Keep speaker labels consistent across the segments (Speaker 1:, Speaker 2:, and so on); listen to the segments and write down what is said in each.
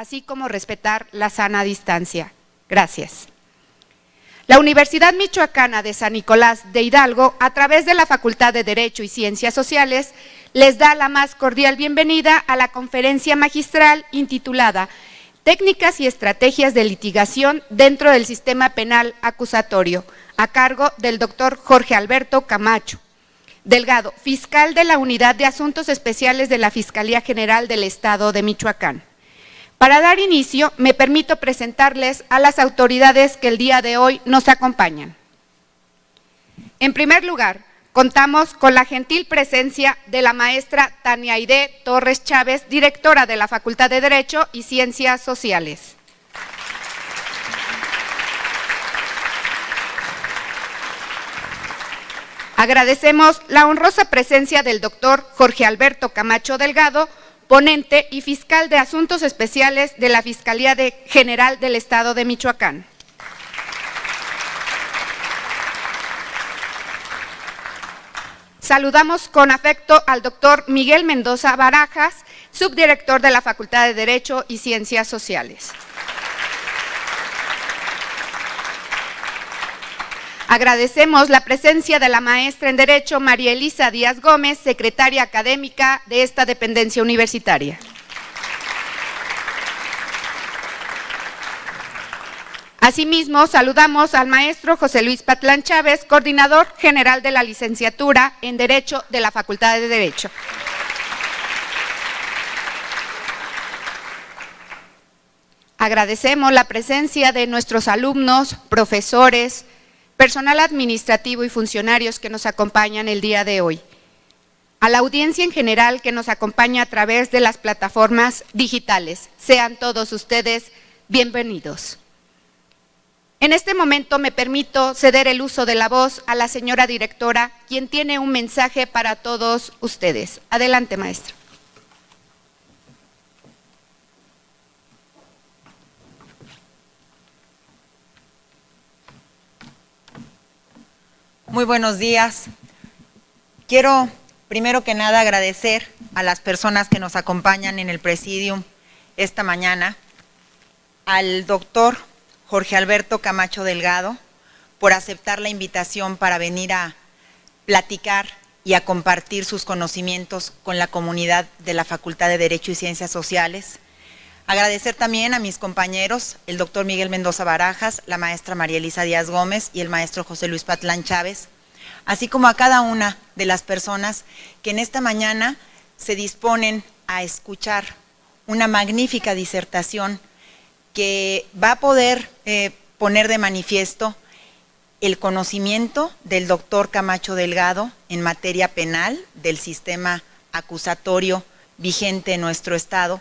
Speaker 1: así como respetar la sana distancia. Gracias. La Universidad Michoacana de San Nicolás de Hidalgo, a través de la Facultad de Derecho y Ciencias Sociales, les da la más cordial bienvenida a la conferencia magistral intitulada Técnicas y estrategias de litigación dentro del sistema penal acusatorio, a cargo del doctor Jorge Alberto Camacho Delgado, fiscal de la Unidad de Asuntos Especiales de la Fiscalía General del Estado de Michoacán. Para dar inicio, me permito presentarles a las autoridades que el día de hoy nos acompañan. En primer lugar, contamos con la gentil presencia de la maestra Tania Aide Torres Chávez, directora de la Facultad de Derecho y Ciencias Sociales. Agradecemos la honrosa presencia del doctor Jorge Alberto Camacho Delgado, ponente y fiscal de Asuntos Especiales de la Fiscalía General del Estado de Michoacán. Saludamos con afecto al doctor Miguel Mendoza Barajas, subdirector de la Facultad de Derecho y Ciencias Sociales. Agradecemos la presencia de la maestra en Derecho María Elisa Díaz Gómez, secretaria académica de esta dependencia universitaria. Asimismo, saludamos al maestro José Luis Patlán Chávez, coordinador general de la licenciatura en Derecho de la Facultad de Derecho. Agradecemos la presencia de nuestros alumnos, profesores, personal administrativo y funcionarios que nos acompañan el día de hoy. A la audiencia en general que nos acompaña a través de las plataformas digitales. Sean todos ustedes bienvenidos. En este momento me permito ceder el uso de la voz a la señora directora, quien tiene un mensaje para todos ustedes. Adelante, maestra.
Speaker 2: Muy buenos días. Quiero, primero que nada, agradecer a las personas que nos acompañan en el Presidium esta mañana, al doctor Jorge Alberto Camacho Delgado, por aceptar la invitación para venir a platicar y a compartir sus conocimientos con la comunidad de la Facultad de Derecho y Ciencias Sociales. Agradecer también a mis compañeros, el doctor Miguel Mendoza Barajas, la maestra María Elisa Díaz Gómez y el maestro José Luis Patlán Chávez, así como a cada una de las personas que en esta mañana se disponen a escuchar una magnífica disertación que va a poder poner de manifiesto el conocimiento del doctor Camacho Delgado en materia penal del sistema acusatorio vigente en nuestro estado,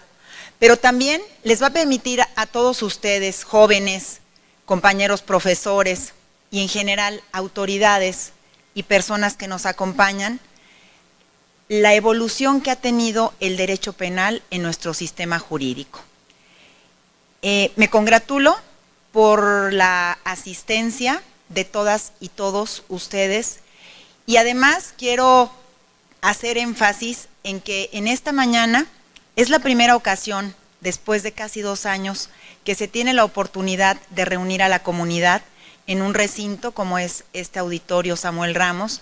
Speaker 2: pero también les va a permitir a todos ustedes, jóvenes, compañeros profesores y en general autoridades y personas que nos acompañan, la evolución que ha tenido el derecho penal en nuestro sistema jurídico. Me congratulo por la asistencia de todas y todos ustedes y además quiero hacer énfasis en que en esta mañana es la primera ocasión, después de casi 2 años, que se tiene la oportunidad de reunir a la comunidad en un recinto como es este auditorio Samuel Ramos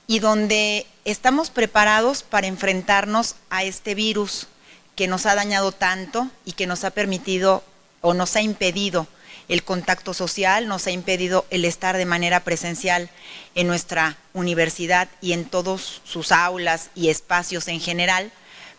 Speaker 2: y donde estamos preparados para enfrentarnos a este virus que nos ha dañado tanto y que nos ha permitido o nos ha impedido el contacto social, nos ha impedido el estar de manera presencial en nuestra universidad y en todos sus aulas y espacios en general.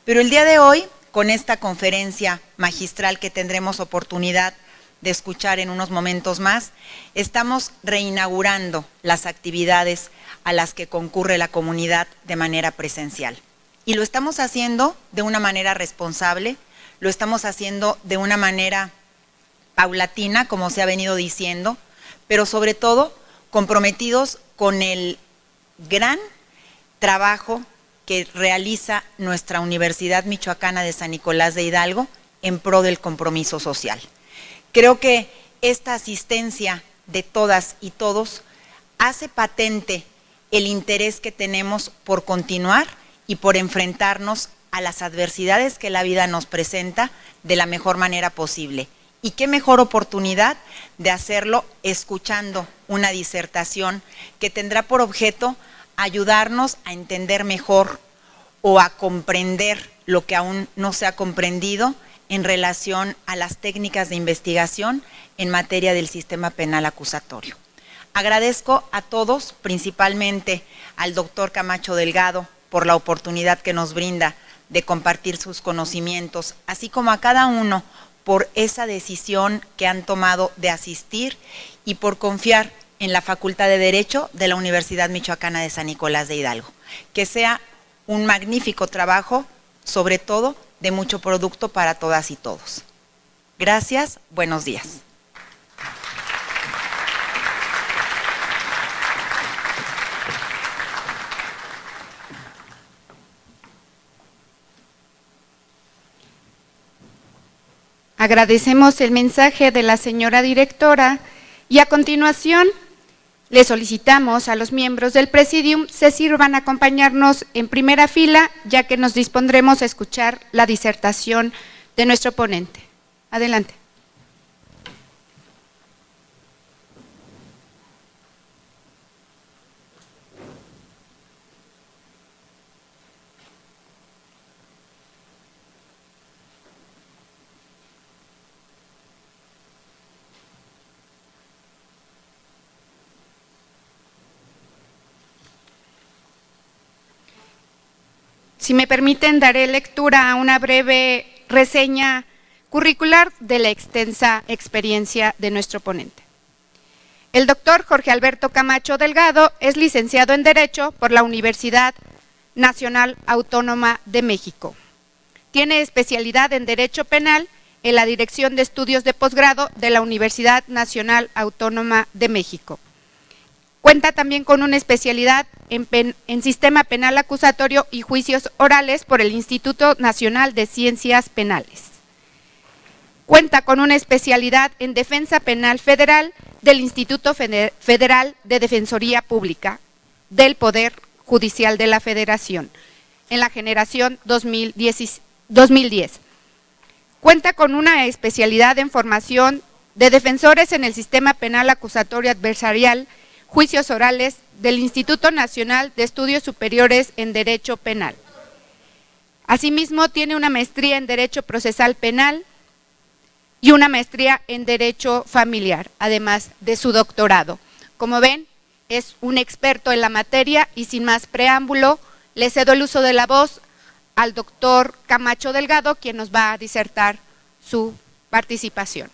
Speaker 2: Pero el día de hoy, con esta conferencia magistral que tendremos oportunidad de escuchar en unos momentos más, estamos reinaugurando las actividades a las que concurre la comunidad de manera presencial. Y lo estamos haciendo de una manera responsable, lo estamos haciendo de una manera paulatina, como se ha venido diciendo, pero sobre todo comprometidos con el gran trabajo que realiza nuestra Universidad Michoacana de San Nicolás de Hidalgo en pro del compromiso social. Creo que esta asistencia de todas y todos hace patente el interés que tenemos por continuar y por enfrentarnos a las adversidades que la vida nos presenta de la mejor manera posible. Y qué mejor oportunidad de hacerlo escuchando una disertación que tendrá por objeto ayudarnos a entender mejor o a comprender lo que aún no se ha comprendido en relación a las técnicas de investigación en materia del sistema penal acusatorio. Agradezco a todos, principalmente al doctor Camacho Delgado, por la oportunidad que nos brinda de compartir sus conocimientos, así como a cada uno por esa decisión que han tomado de asistir y por confiar en la Facultad de Derecho de la Universidad Michoacana de San Nicolás de Hidalgo. Que sea un magnífico trabajo, sobre todo de mucho producto para todas y todos. Gracias, buenos días.
Speaker 1: Agradecemos el mensaje de la señora directora y a continuación le solicitamos a los miembros del Presidium se sirvan a acompañarnos en primera fila, ya que nos dispondremos a escuchar la disertación de nuestro ponente. Adelante. Si me permiten, daré lectura a una breve reseña curricular de la extensa experiencia de nuestro ponente. El doctor Jorge Alberto Camacho Delgado es licenciado en Derecho por la Universidad Nacional Autónoma de México. Tiene especialidad en Derecho Penal en la Dirección de Estudios de Posgrado de la Universidad Nacional Autónoma de México. Cuenta también con una especialidad en Sistema Penal Acusatorio y Juicios Orales por el Instituto Nacional de Ciencias Penales. Cuenta con una especialidad en Defensa Penal Federal del Instituto Federal de Defensoría Pública del Poder Judicial de la Federación en la generación 2010. Cuenta con una especialidad en formación de defensores en el Sistema Penal Acusatorio Adversarial, Juicios Orales del Instituto Nacional de Estudios Superiores en Derecho Penal. Asimismo, tiene una maestría en Derecho Procesal Penal y una maestría en Derecho Familiar, además de su doctorado. Como ven, es un experto en la materia y sin más preámbulo, le cedo el uso de la voz al doctor Camacho Delgado, quien nos va a disertar su participación.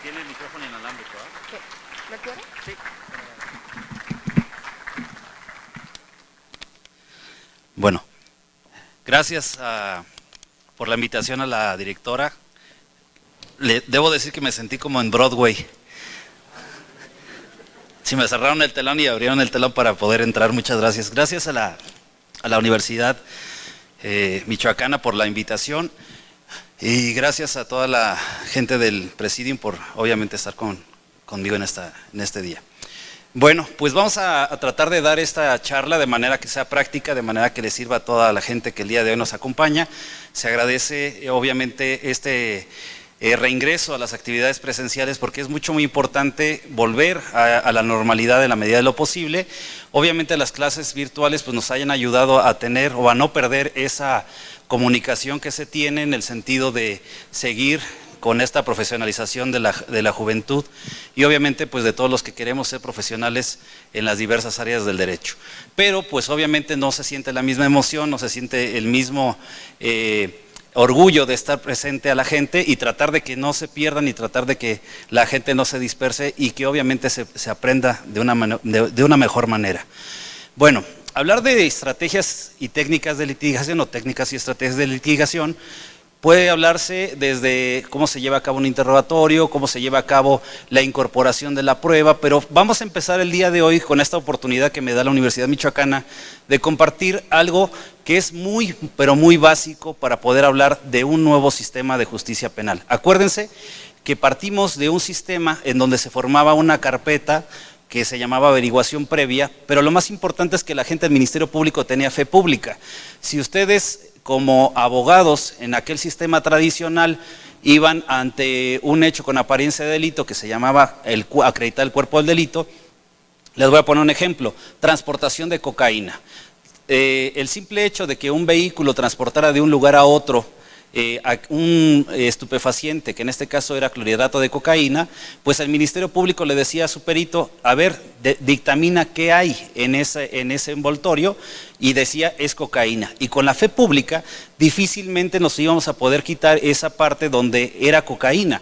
Speaker 3: Tiene el micrófono inalámbrico, ¿eh?
Speaker 1: ¿Lo quiere?
Speaker 3: Sí. Bueno, gracias por la invitación a la directora. Debo decir que me sentí como en Broadway. Si me cerraron el telón y abrieron el telón para poder entrar, muchas gracias. Gracias a la Universidad Michoacana por la invitación. Y gracias a toda la gente del Presidium por obviamente estar con conmigo en este día. Bueno, pues vamos a tratar de dar esta charla de manera que sea práctica, de manera que le sirva a toda la gente que el día de hoy nos acompaña. Se agradece obviamente este reingreso a las actividades presenciales porque es muy importante volver a la normalidad en la medida de lo posible. Obviamente las clases virtuales pues nos hayan ayudado a tener o a no perder esa comunicación que se tiene en el sentido de seguir con esta profesionalización de la juventud y obviamente pues de todos los que queremos ser profesionales en las diversas áreas del derecho. Pero pues obviamente no se siente la misma emoción, no se siente el mismo orgullo de estar presente a la gente y tratar de que no se pierdan y tratar de que la gente no se disperse y que obviamente se aprenda de una mejor manera. Bueno, hablar de estrategias y técnicas de litigación o técnicas y estrategias de litigación puede hablarse desde cómo se lleva a cabo un interrogatorio, cómo se lleva a cabo la incorporación de la prueba, pero vamos a empezar el día de hoy con esta oportunidad que me da la Universidad Michoacana de compartir algo que es muy, pero muy básico para poder hablar de un nuevo sistema de justicia penal. Acuérdense que partimos de un sistema en donde se formaba una carpeta que se llamaba averiguación previa, pero lo más importante es que la gente del Ministerio Público tenía fe pública. Si ustedes como abogados en aquel sistema tradicional iban ante un hecho con apariencia de delito que se llamaba acreditar el cuerpo del delito, les voy a poner un ejemplo, transportación de cocaína. El simple hecho de que un vehículo transportara de un lugar a otro un estupefaciente, que en este caso era clorhidrato de cocaína, pues el Ministerio Público le decía a su perito, a ver, dictamina qué hay en ese envoltorio, y decía es cocaína. Y con la fe pública difícilmente nos íbamos a poder quitar esa parte donde era cocaína.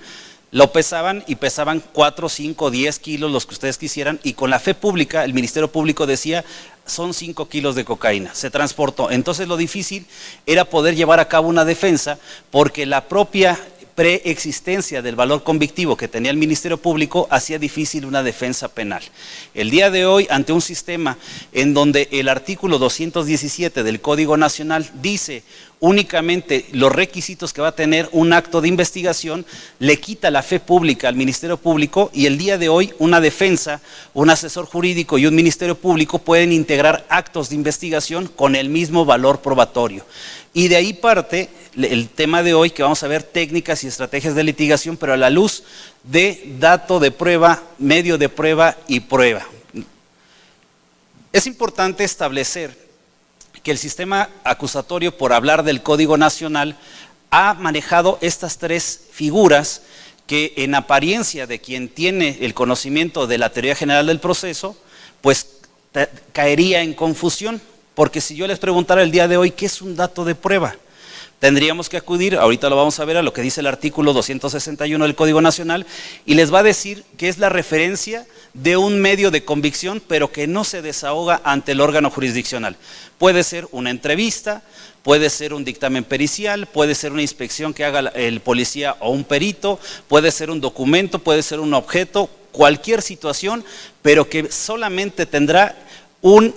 Speaker 3: Lo pesaban y pesaban 4, 5, 10 kilos, los que ustedes quisieran, y con la fe pública el Ministerio Público decía son 5 kilos de cocaína, se transportó. Entonces lo difícil era poder llevar a cabo una defensa porque la propia preexistencia del valor convictivo que tenía el Ministerio Público hacía difícil una defensa penal. El día de hoy, ante un sistema en donde el artículo 217 del Código Nacional dice únicamente los requisitos que va a tener un acto de investigación, le quita la fe pública al Ministerio Público y el día de hoy una defensa, un asesor jurídico y un Ministerio Público pueden integrar actos de investigación con el mismo valor probatorio. Y de ahí parte el tema de hoy, que vamos a ver técnicas y estrategias de litigación, pero a la luz de dato de prueba, medio de prueba y prueba. Es importante establecer que el sistema acusatorio, por hablar del Código Nacional, ha manejado estas tres figuras que en apariencia de quien tiene el conocimiento de la teoría general del proceso, pues caería en confusión. Porque si yo les preguntara el día de hoy, ¿qué es un dato de prueba? Tendríamos que acudir, ahorita lo vamos a ver, a lo que dice el artículo 261 del Código Nacional, y les va a decir que es la referencia de un medio de convicción, pero que no se desahoga ante el órgano jurisdiccional. Puede ser una entrevista, puede ser un dictamen pericial, puede ser una inspección que haga el policía o un perito, puede ser un documento, puede ser un objeto, cualquier situación, pero que solamente tendrá un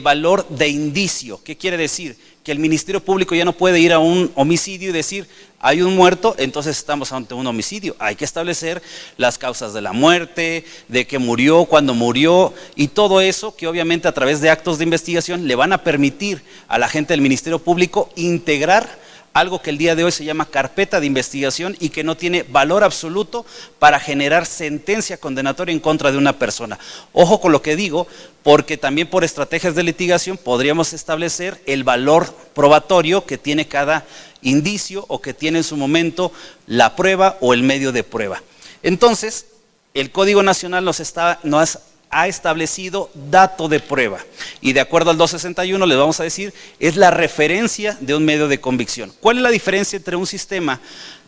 Speaker 3: valor de indicio. ¿Qué quiere decir? Que el Ministerio Público ya no puede ir a un homicidio y decir hay un muerto, entonces estamos ante un homicidio. Hay que establecer las causas de la muerte, de qué murió, cuándo murió, y todo eso que obviamente a través de actos de investigación le van a permitir a la gente del Ministerio Público integrar algo que el día de hoy se llama carpeta de investigación y que no tiene valor absoluto para generar sentencia condenatoria en contra de una persona. Ojo con lo que digo, porque también por estrategias de litigación podríamos establecer el valor probatorio que tiene cada indicio o que tiene en su momento la prueba o el medio de prueba. Entonces, el Código Nacional nos ha establecido dato de prueba y de acuerdo al 261 les vamos a decir es la referencia de un medio de convicción. ¿Cuál es la diferencia entre un sistema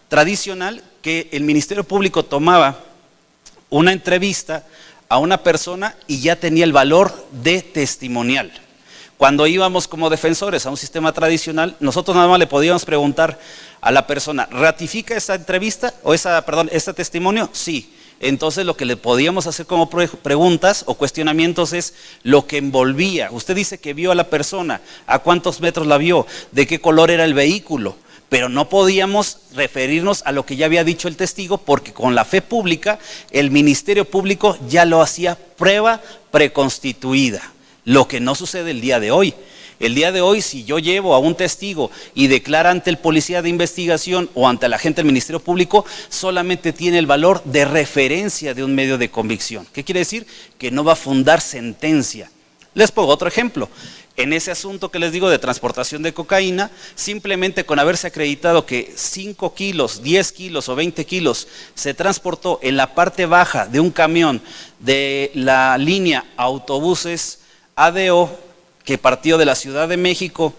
Speaker 3: tradicional que el Ministerio Público tomaba una entrevista a una persona y ya tenía el valor de testimonial? Cuando íbamos como defensores a un sistema tradicional, nosotros nada más le podíamos preguntar a la persona, ¿ratifica esa entrevista o este testimonio? Sí. Entonces lo que le podíamos hacer como preguntas o cuestionamientos es lo que envolvía. Usted dice que vio a la persona, ¿a cuántos metros la vio? ¿De qué color era el vehículo? pero no podíamos referirnos a lo que ya había dicho el testigo, porque con la fe pública, el Ministerio Público ya lo hacía prueba preconstituida, lo que no sucede el día de hoy. El día de hoy, si yo llevo a un testigo y declara ante el policía de investigación o ante el agente del Ministerio Público, solamente tiene el valor de referencia de un medio de convicción. ¿Qué quiere decir? Que no va a fundar sentencia. Les pongo otro ejemplo. En ese asunto que les digo de transportación de cocaína, simplemente con haberse acreditado que 5 kilos, 10 kilos o 20 kilos se transportó en la parte baja de un camión de la línea autobuses ADO, que partió de la Ciudad de México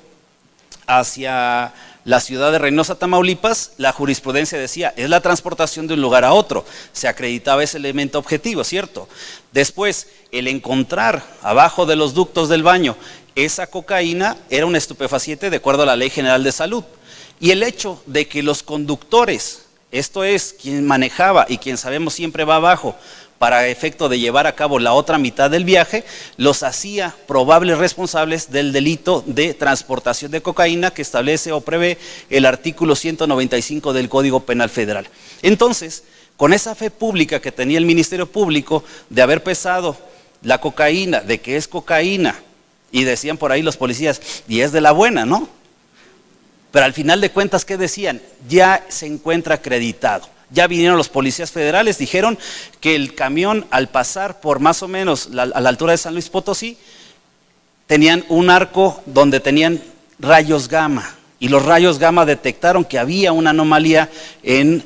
Speaker 3: hacia la ciudad de Reynosa, Tamaulipas, la jurisprudencia decía, es la transportación de un lugar a otro, se acreditaba ese elemento objetivo, ¿cierto? Después, el encontrar abajo de los ductos del baño esa cocaína era un estupefaciente de acuerdo a la Ley General de Salud. Y el hecho de que los conductores, esto es, quien manejaba y quien sabemos siempre va abajo, para efecto de llevar a cabo la otra mitad del viaje, los hacía probables responsables del delito de transportación de cocaína que establece o prevé el artículo 195 del Código Penal Federal. Entonces, con esa fe pública que tenía el Ministerio Público de haber pesado la cocaína, de que es cocaína, y decían por ahí los policías, y es de la buena, ¿no? Pero al final de cuentas, ¿qué decían? Ya se encuentra acreditado. Ya vinieron los policías federales, dijeron que el camión al pasar por más o menos a la altura de San Luis Potosí, tenían un arco donde tenían rayos gamma. Y los rayos gamma detectaron que había una anomalía en,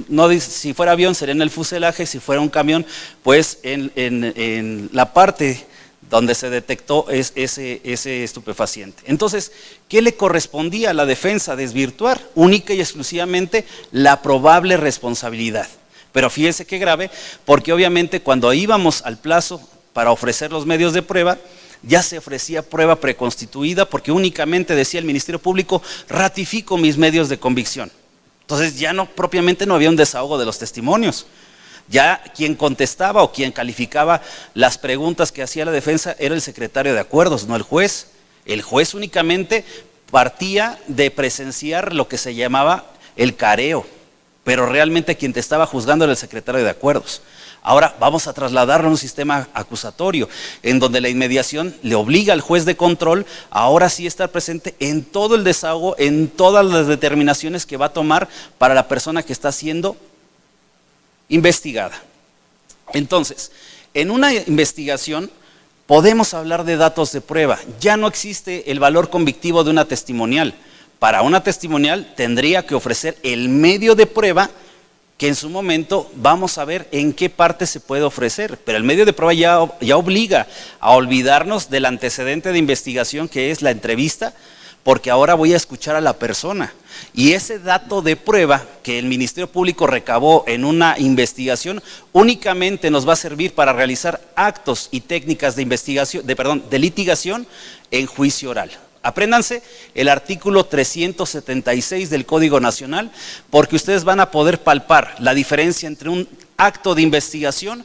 Speaker 3: no dice, si fuera avión sería en el fuselaje, si fuera un camión, pues en la parte donde se detectó ese estupefaciente. Entonces, ¿qué le correspondía a la defensa? Desvirtuar única y exclusivamente la probable responsabilidad. Pero fíjense qué grave, porque obviamente cuando íbamos al plazo para ofrecer los medios de prueba, ya se ofrecía prueba preconstituida, porque únicamente decía el Ministerio Público, ratifico mis medios de convicción. Entonces ya propiamente no había un desahogo de los testimonios. Ya quien contestaba o quien calificaba las preguntas que hacía la defensa era el secretario de acuerdos, no el juez. El juez únicamente partía de presenciar lo que se llamaba el careo, pero realmente quien te estaba juzgando era el secretario de acuerdos. Ahora vamos a trasladarlo a un sistema acusatorio, en donde la inmediación le obliga al juez de control a ahora sí estar presente en todo el desahogo, en todas las determinaciones que va a tomar para la persona que está siendo investigada. Entonces, en una investigación podemos hablar de datos de prueba. Ya no existe el valor convictivo de una testimonial. Para una testimonial tendría que ofrecer el medio de prueba que en su momento vamos a ver en qué parte se puede ofrecer. Pero el medio de prueba ya obliga a olvidarnos del antecedente de investigación que es la entrevista, porque ahora voy a escuchar a la persona. Y ese dato de prueba que el Ministerio Público recabó en una investigación únicamente nos va a servir para realizar actos y técnicas de investigación, de litigación en juicio oral. Apréndanse el artículo 376 del Código Nacional, porque ustedes van a poder palpar la diferencia entre un acto de investigación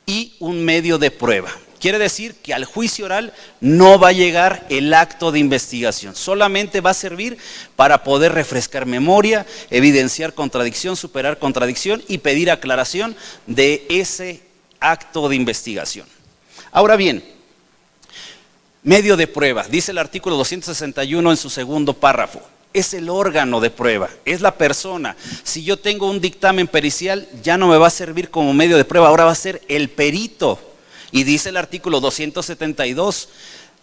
Speaker 3: y un medio de prueba. Quiere decir que al juicio oral no va a llegar el acto de investigación, solamente va a servir para poder refrescar memoria, evidenciar contradicción, superar contradicción y pedir aclaración de ese acto de investigación. Ahora bien, medio de prueba, dice el artículo 261 en su segundo párrafo, es el órgano de prueba, es la persona. Si yo tengo un dictamen pericial, ya no me va a servir como medio de prueba, ahora va a ser el perito. Y dice el artículo 272,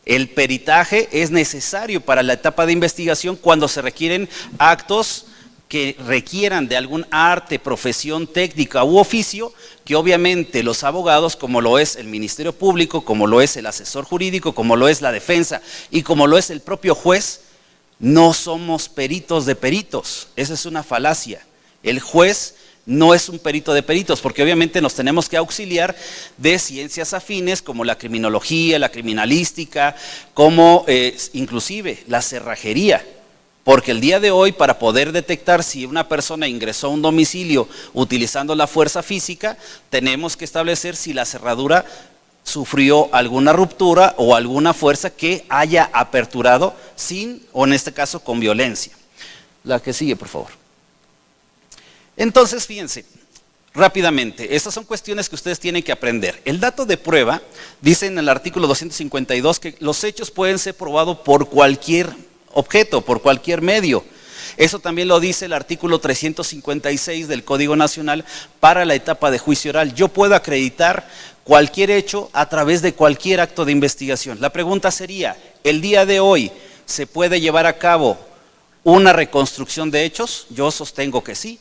Speaker 3: el peritaje es necesario para la etapa de investigación cuando se requieren actos que requieran de algún arte, profesión, técnica u oficio, que obviamente los abogados, como lo es el Ministerio Público, como lo es el asesor jurídico, como lo es la defensa y como lo es el propio juez, no somos peritos de peritos. Esa es una falacia. El juez no es un perito de peritos, porque obviamente nos tenemos que auxiliar de ciencias afines como la criminología, la criminalística, como inclusive la cerrajería. Porque el día de hoy, para poder detectar si una persona ingresó a un domicilio utilizando la fuerza física, tenemos que establecer si la cerradura sufrió alguna ruptura o alguna fuerza que haya aperturado sin, o en este caso con violencia. La que sigue, por favor. Entonces, fíjense, rápidamente, estas son cuestiones que ustedes tienen que aprender. El dato de prueba, dice en el artículo 252 que los hechos pueden ser probados por cualquier objeto, por cualquier medio. Eso también lo dice el artículo 356 del Código Nacional para la etapa de juicio oral. Yo puedo acreditar cualquier hecho a través de cualquier acto de investigación. La pregunta sería, ¿el día de hoy se puede llevar a cabo una reconstrucción de hechos? Yo sostengo que sí,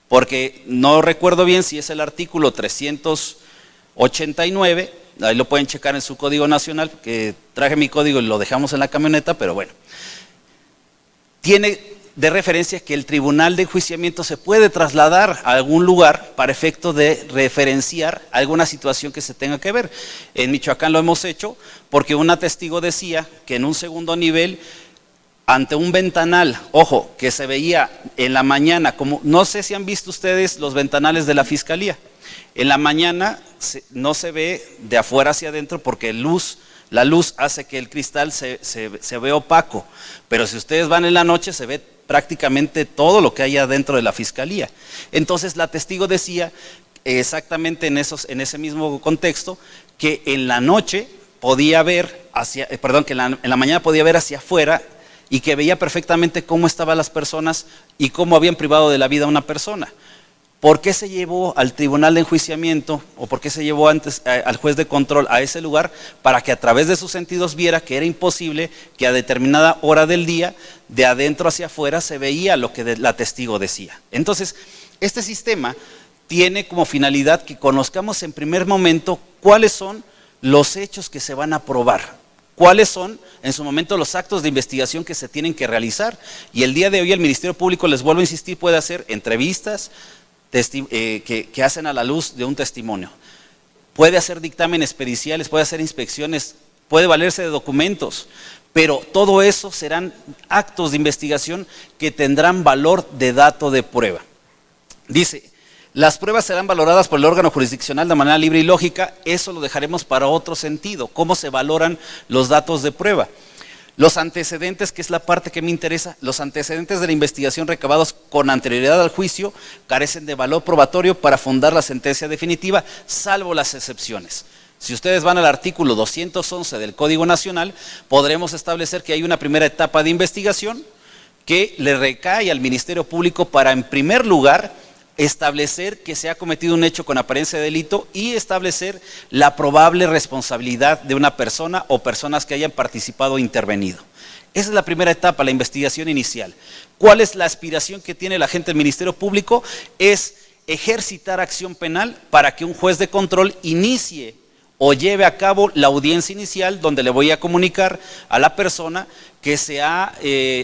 Speaker 3: porque no recuerdo bien si es el artículo 389, ahí lo pueden checar en su Código Nacional, que traje mi código y lo dejamos en la camioneta, pero bueno. Tiene de referencia que el tribunal de enjuiciamiento se puede trasladar a algún lugar para efecto de referenciar alguna situación que se tenga que ver. En Michoacán lo hemos hecho porque una testigo decía que en un segundo nivel, ante un ventanal, ojo, que se veía en la mañana, como no sé si han visto ustedes los ventanales de la Fiscalía, en la mañana no se ve de afuera hacia adentro porque la luz hace que el cristal se vea opaco, pero si ustedes van en la noche se ve prácticamente todo lo que hay adentro de la Fiscalía. Entonces la testigo decía exactamente en ese mismo contexto que en la noche podía ver que en la mañana podía ver hacia afuera y que veía perfectamente cómo estaban las personas y cómo habían privado de la vida a una persona. ¿Por qué se llevó al tribunal de enjuiciamiento o por qué se llevó antes al juez de control a ese lugar? Para que a través de sus sentidos viera que era imposible que a determinada hora del día, de adentro hacia afuera, se veía lo que la testigo decía. Entonces, este sistema tiene como finalidad que conozcamos en primer momento cuáles son los hechos que se van a probar, cuáles son en su momento los actos de investigación que se tienen que realizar. Y el día de hoy el Ministerio Público, les vuelvo a insistir, puede hacer entrevistas, que hacen a la luz de un testimonio. Puede hacer dictámenes periciales, puede hacer inspecciones, puede valerse de documentos, pero todo eso serán actos de investigación que tendrán valor de dato de prueba. Dice, las pruebas serán valoradas por el órgano jurisdiccional de manera libre y lógica. Eso lo dejaremos para otro sentido, cómo se valoran los datos de prueba. Los antecedentes, que es la parte que me interesa, los antecedentes de la investigación recabados con anterioridad al juicio carecen de valor probatorio para fundar la sentencia definitiva, salvo las excepciones. Si ustedes van al artículo 211 del Código Nacional, podremos establecer que hay una primera etapa de investigación que le recae al Ministerio Público para, en primer lugar, establecer que se ha cometido un hecho con apariencia de delito y establecer la probable responsabilidad de una persona o personas que hayan participado o intervenido. Esa es la primera etapa, la investigación inicial. ¿Cuál es la aspiración que tiene la gente del Ministerio Público? Es ejercitar acción penal para que un juez de control inicie o lleve a cabo la audiencia inicial, donde le voy a comunicar a la persona que se ha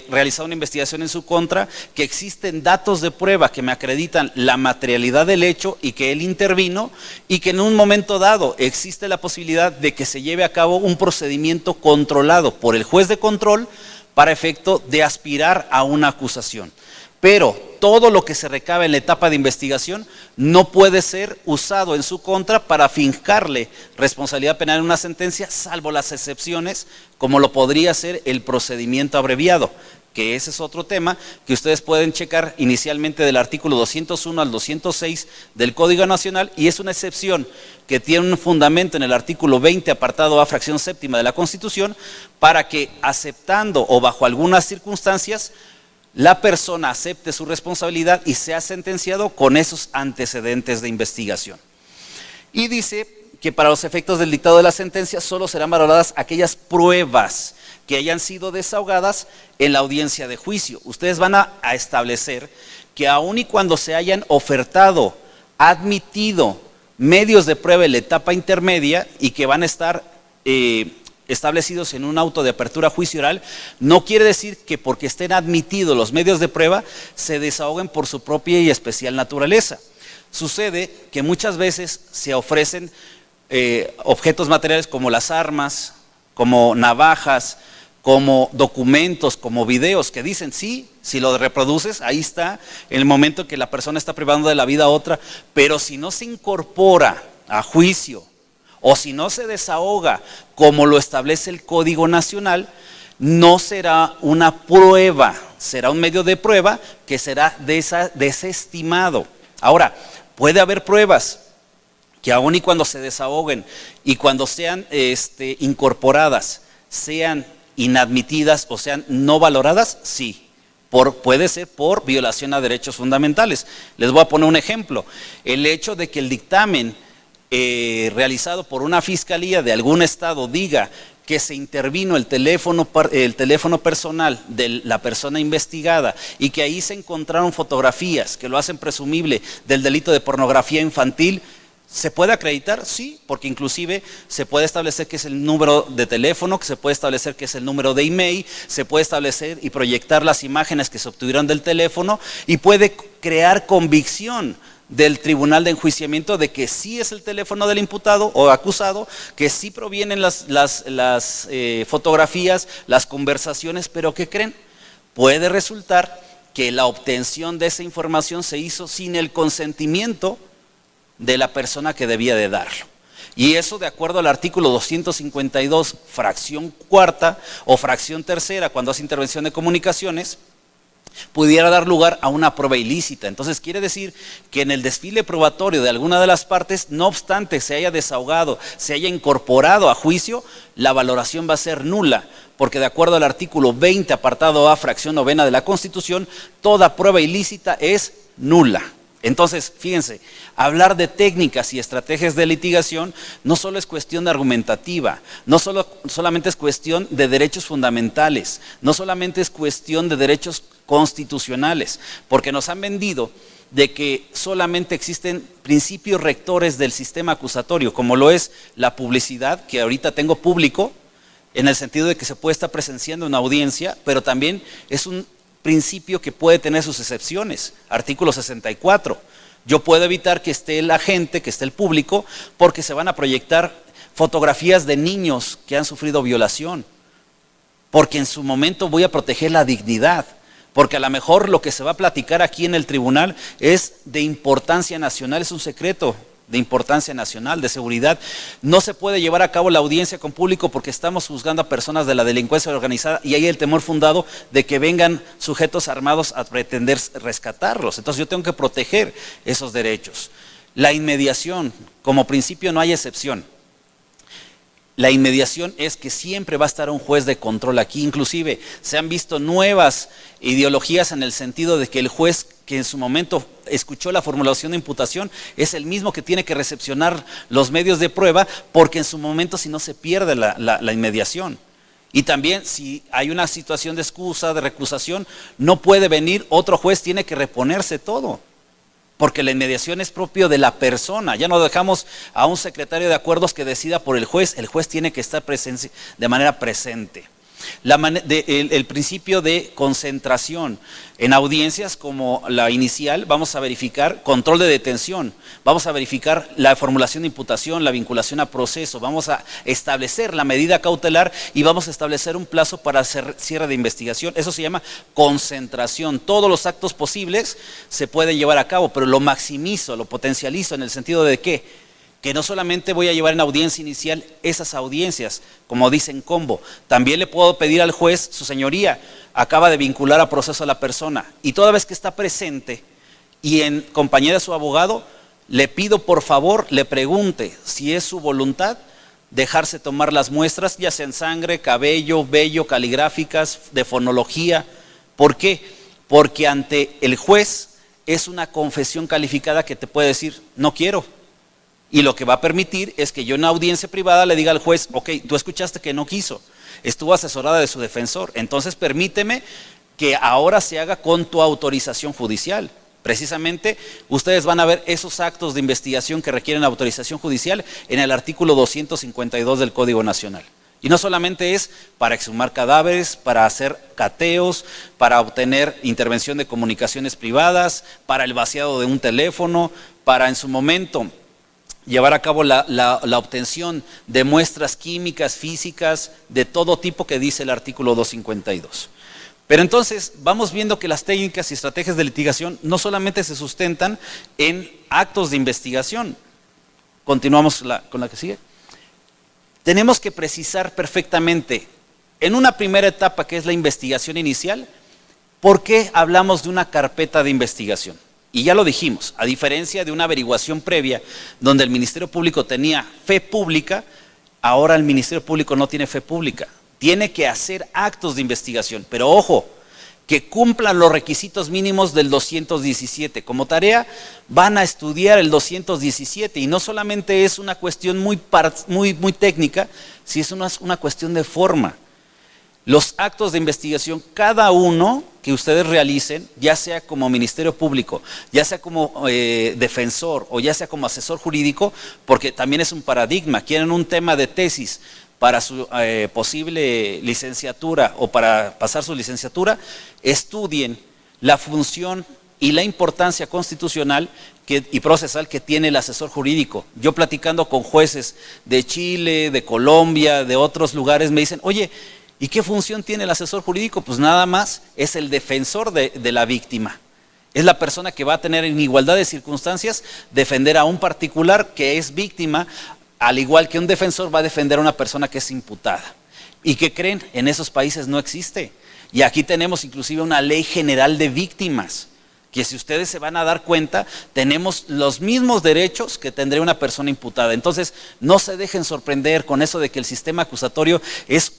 Speaker 3: realizado una investigación en su contra, que existen datos de prueba que me acreditan la materialidad del hecho y que él intervino, y que en un momento dado existe la posibilidad de que se lleve a cabo un procedimiento controlado por el juez de control para efecto de aspirar a una acusación. Pero todo lo que se recabe en la etapa de investigación no puede ser usado en su contra para fincarle responsabilidad penal en una sentencia, salvo las excepciones, como lo podría ser el procedimiento abreviado, que ese es otro tema que ustedes pueden checar inicialmente del artículo 201 al 206 del Código Nacional, y es una excepción que tiene un fundamento en el artículo 20, apartado A, fracción séptima de la Constitución, para que aceptando o bajo algunas circunstancias la persona acepte su responsabilidad y sea sentenciado con esos antecedentes de investigación. Y dice que para los efectos del dictado de la sentencia solo serán valoradas aquellas pruebas que hayan sido desahogadas en la audiencia de juicio. Ustedes van a establecer que aun y cuando se hayan ofertado, admitido medios de prueba en la etapa intermedia y que van a estar establecidos en un auto de apertura a juicio oral, no quiere decir que porque estén admitidos los medios de prueba se desahoguen por su propia y especial naturaleza. Sucede que muchas veces se ofrecen objetos materiales como las armas, como navajas, como documentos, como videos que dicen, sí, si lo reproduces, ahí está, en el momento que la persona está privando de la vida a otra, pero si no se incorpora a juicio o si no se desahoga como lo establece el Código Nacional, no será una prueba será un medio de prueba que será desestimado. Ahora, puede haber pruebas que aun y cuando se desahoguen y cuando sean incorporadas, sean inadmitidas o sean no valoradas, sí. Puede ser por violación a derechos fundamentales. Les voy a poner un ejemplo. El hecho de que el dictamen realizado por una fiscalía de algún estado diga que se intervino el teléfono personal de la persona investigada y que ahí se encontraron fotografías que lo hacen presumible del delito de pornografía infantil, ¿se puede acreditar? Sí, porque inclusive se puede establecer que es el número de teléfono, que se puede establecer que es el número de email, se puede establecer y proyectar las imágenes que se obtuvieron del teléfono y puede crear convicción del tribunal de enjuiciamiento de que sí es el teléfono del imputado o acusado, que sí provienen las fotografías, las conversaciones, pero ¿qué creen? Puede resultar que la obtención de esa información se hizo sin el consentimiento de la persona que debía de darlo. Y eso de acuerdo al artículo 252, fracción cuarta o fracción tercera, cuando hace intervención de comunicaciones, pudiera dar lugar a una prueba ilícita. Entonces quiere decir que en el desfile probatorio de alguna de las partes, no obstante se haya desahogado, se haya incorporado a juicio, la valoración va a ser nula, porque de acuerdo al artículo 20, apartado A, fracción novena de la Constitución, toda prueba ilícita es nula. Entonces, fíjense, hablar de técnicas y estrategias de litigación no solo es cuestión de argumentativa, no solamente es cuestión de derechos fundamentales, no solamente es cuestión de derechos constitucionales, porque nos han vendido de que solamente existen principios rectores del sistema acusatorio, como lo es la publicidad, que ahorita tengo público, en el sentido de que se puede estar presenciando una audiencia, pero también es un principio que puede tener sus excepciones. Artículo 64. Yo puedo evitar que esté la gente, que esté el público, porque se van a proyectar fotografías de niños que han sufrido violación. Porque en su momento voy a proteger la dignidad. Porque a lo mejor lo que se va a platicar aquí en el tribunal es de importancia nacional, es un secreto de importancia nacional, de seguridad. No se puede llevar a cabo la audiencia con público porque estamos juzgando a personas de la delincuencia organizada y hay el temor fundado de que vengan sujetos armados a pretender rescatarlos. Entonces yo tengo que proteger esos derechos. La inmediación, como principio no hay excepción. La inmediación es que siempre va a estar un juez de control aquí. Inclusive se han visto nuevas ideologías en el sentido de que el juez que en su momento escuchó la formulación de imputación es el mismo que tiene que recepcionar los medios de prueba, porque en su momento si no se pierde la inmediación. Y también si hay una situación de excusa, de recusación, no puede venir otro juez, tiene que reponerse todo. Porque la inmediación es propio de la persona. Ya no dejamos a un secretario de acuerdos que decida por el juez tiene que estar presente de manera presente. El principio de concentración. En audiencias como la inicial vamos a verificar control de detención, vamos a verificar la formulación de imputación, la vinculación a proceso, vamos a establecer la medida cautelar y vamos a establecer un plazo para hacer cierre de investigación. Eso se llama concentración. Todos los actos posibles se pueden llevar a cabo, pero lo maximizo, lo potencializo en el sentido de ¿qué? Que no solamente voy a llevar en audiencia inicial esas audiencias, como dicen combo, también le puedo pedir al juez, su señoría, acaba de vincular a proceso a la persona, y toda vez que está presente y en compañía de su abogado, le pido por favor, le pregunte si es su voluntad dejarse tomar las muestras, ya sean sangre, cabello, vello, caligráficas, de fonología. ¿Por qué? Porque ante el juez es una confesión calificada que te puede decir, no quiero. Y lo que va a permitir es que yo en una audiencia privada le diga al juez, ok, tú escuchaste que no quiso, estuvo asesorada de su defensor, entonces permíteme que ahora se haga con tu autorización judicial. Precisamente ustedes van a ver esos actos de investigación que requieren autorización judicial en el artículo 252 del Código Nacional. Y no solamente es para exhumar cadáveres, para hacer cateos, para obtener intervención de comunicaciones privadas, para el vaciado de un teléfono, para en su momento llevar a cabo la obtención de muestras químicas, físicas, de todo tipo que dice el artículo 252. Pero entonces vamos viendo que las técnicas y estrategias de litigación no solamente se sustentan en actos de investigación. Continuamos con la que sigue. Tenemos que precisar perfectamente, en una primera etapa que es la investigación inicial, ¿Por qué hablamos de una carpeta de investigación? Y ya lo dijimos, a diferencia de una averiguación previa donde el Ministerio Público tenía fe pública, ahora el Ministerio Público no tiene fe pública. Tiene que hacer actos de investigación, pero ojo, que cumplan los requisitos mínimos del 217. Como tarea van a estudiar el 217 y no solamente es una cuestión muy técnica, sino es una cuestión de forma. Los actos de investigación, cada uno que ustedes realicen, ya sea como Ministerio Público, ya sea como defensor o ya sea como asesor jurídico, porque también es un paradigma, quieren un tema de tesis para su posible licenciatura o para pasar su licenciatura, estudien la función y la importancia constitucional y procesal que tiene el asesor jurídico. Yo platicando con jueces de Chile, de Colombia, de otros lugares, me dicen, oye, ¿y qué función tiene el asesor jurídico? Pues nada más es el defensor de la víctima. Es la persona que va a tener en igualdad de circunstancias defender a un particular que es víctima, al igual que un defensor va a defender a una persona que es imputada. ¿Y qué creen? En esos países no existe. Y aquí tenemos inclusive una ley general de víctimas, que si ustedes se van a dar cuenta, tenemos los mismos derechos que tendría una persona imputada. Entonces, no se dejen sorprender con eso de que el sistema acusatorio es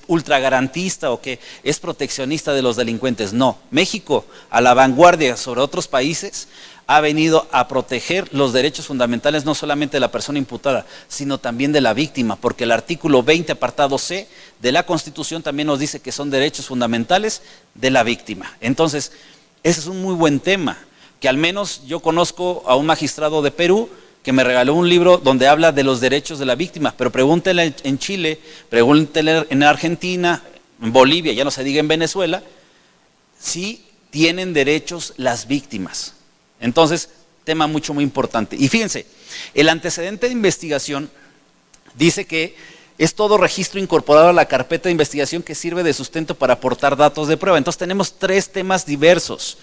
Speaker 3: ultra garantista o que es proteccionista de los delincuentes. No, México, a la vanguardia sobre otros países, ha venido a proteger los derechos fundamentales no solamente de la persona imputada, sino también de la víctima, porque el artículo 20, apartado C de la Constitución también nos dice que son derechos fundamentales de la víctima. Entonces, ese es un muy buen tema, que al menos yo conozco a un magistrado de Perú que me regaló un libro donde habla de los derechos de la víctima, pero pregúntenle en Chile, pregúntenle en Argentina, en Bolivia, ya no se diga en Venezuela, si tienen derechos las víctimas. Entonces, tema muy importante. Y fíjense, el antecedente de investigación dice que es todo registro incorporado a la carpeta de investigación que sirve de sustento para aportar datos de prueba. Entonces tenemos tres temas diversos: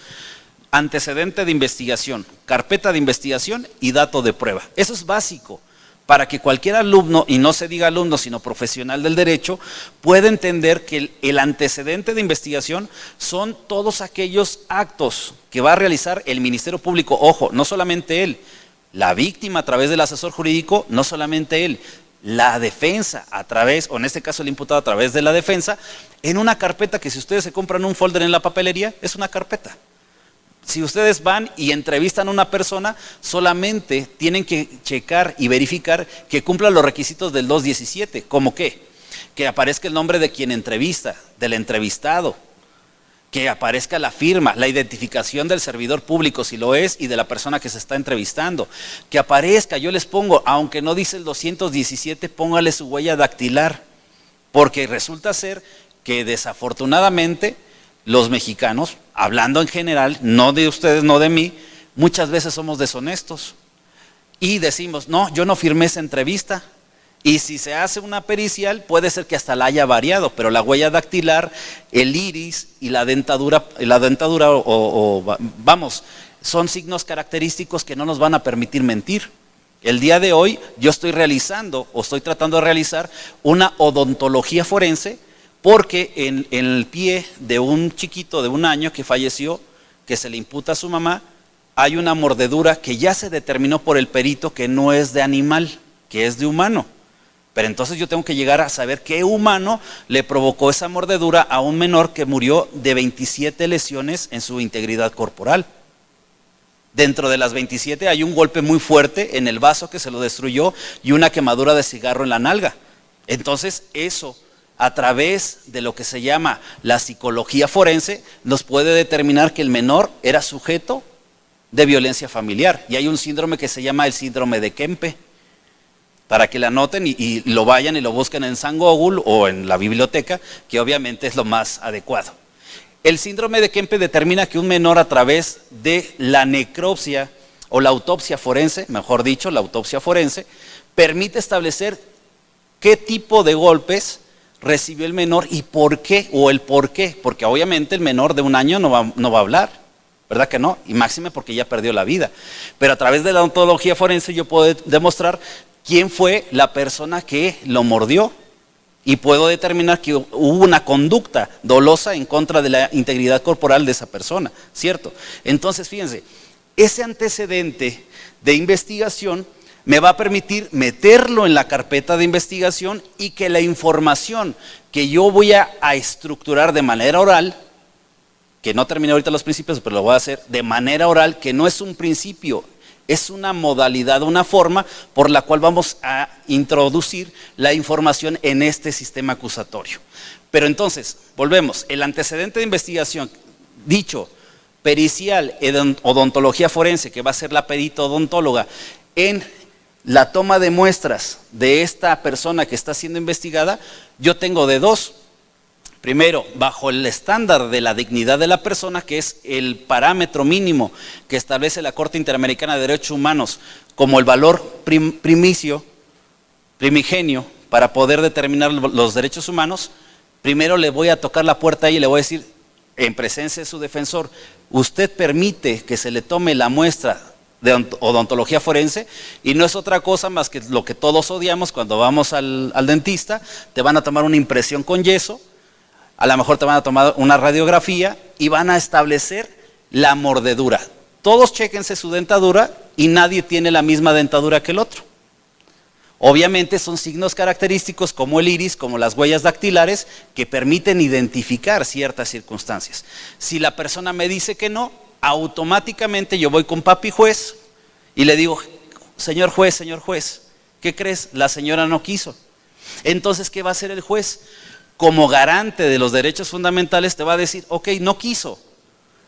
Speaker 3: antecedente de investigación, carpeta de investigación y dato de prueba. Eso es básico para que cualquier alumno, y no se diga alumno sino profesional del derecho, pueda entender que el antecedente de investigación son todos aquellos actos que va a realizar el Ministerio Público. Ojo, no solamente él, la víctima a través del asesor jurídico, no solamente él, la defensa a través, o en este caso el imputado a través de la defensa, en una carpeta que si ustedes se compran un folder en la papelería, es una carpeta. Si ustedes van y entrevistan a una persona, solamente tienen que checar y verificar que cumpla los requisitos del 217. ¿Cómo qué? Que aparezca el nombre de quien entrevista, del entrevistado, que aparezca la firma, la identificación del servidor público, si lo es, y de la persona que se está entrevistando. Que aparezca, yo les pongo, aunque no dice el 217, póngale su huella dactilar, porque resulta ser que desafortunadamente los mexicanos, hablando en general, no de ustedes, no de mí, muchas veces somos deshonestos y decimos, no, yo no firmé esa entrevista. Y si se hace una pericial, puede ser que hasta la haya variado, pero la huella dactilar, el iris y la dentadura, vamos, son signos característicos que no nos van a permitir mentir. El día de hoy yo estoy realizando o estoy tratando de realizar una odontología forense, porque en el pie de un chiquito de 1 año que falleció, que se le imputa a su mamá, hay una mordedura que ya se determinó por el perito que no es de animal, que es de humano. Pero entonces yo tengo que llegar a saber qué humano le provocó esa mordedura a un menor que murió de 27 lesiones en su integridad corporal. Dentro de las 27 hay un golpe muy fuerte en el vaso que se lo destruyó y una quemadura de cigarro en la nalga. Entonces eso, a través de lo que se llama la psicología forense, nos puede determinar que el menor era sujeto de violencia familiar. Y hay un síndrome que se llama el síndrome de Kempe, para que la anoten y lo vayan y lo busquen en San Google o en la biblioteca, que obviamente es lo más adecuado. El síndrome de Kempe determina que un menor, a través de la necropsia o la autopsia forense, mejor dicho, la autopsia forense, permite establecer qué tipo de golpes recibió el menor y por qué, o el por qué, porque obviamente el menor de 1 año no va a hablar, ¿verdad que no? Y máxime porque ya perdió la vida. Pero a través de la ontología forense yo puedo demostrar quién fue la persona que lo mordió. y puedo determinar que hubo una conducta dolosa en contra de la integridad corporal de esa persona, ¿cierto? Entonces, fíjense, ese antecedente de investigación me va a permitir meterlo en la carpeta de investigación y que la información que yo voy a estructurar de manera oral, que no terminé ahorita los principios, pero lo voy a hacer de manera oral, que no es un principio, es una modalidad, una forma por la cual vamos a introducir la información en este sistema acusatorio. Pero entonces, volvemos, el antecedente de investigación, dicho pericial, odontología forense, que va a ser la perito odontóloga, en la toma de muestras de esta persona que está siendo investigada, yo tengo de dos. Primero, bajo el estándar de la dignidad de la persona, que es el parámetro mínimo que establece la Corte Interamericana de Derechos Humanos como el valor primigenio para poder determinar los derechos humanos, primero le voy a tocar la puerta y le voy a decir, en presencia de su defensor, ¿usted permite que se le tome la muestra de odontología forense? Y no es otra cosa más que lo que todos odiamos cuando vamos al dentista, te van a tomar una impresión con yeso, a lo mejor te van a tomar una radiografía y van a establecer la mordedura. Todos chéquense su dentadura y nadie tiene la misma dentadura que el otro. Obviamente son signos característicos como el iris, como las huellas dactilares, que permiten identificar ciertas circunstancias. Si la persona me dice que no, automáticamente yo voy con papi juez y le digo, señor juez, ¿qué crees? La señora no quiso. Entonces, ¿qué va a hacer el juez? Como garante de los derechos fundamentales te va a decir, ok, no quiso,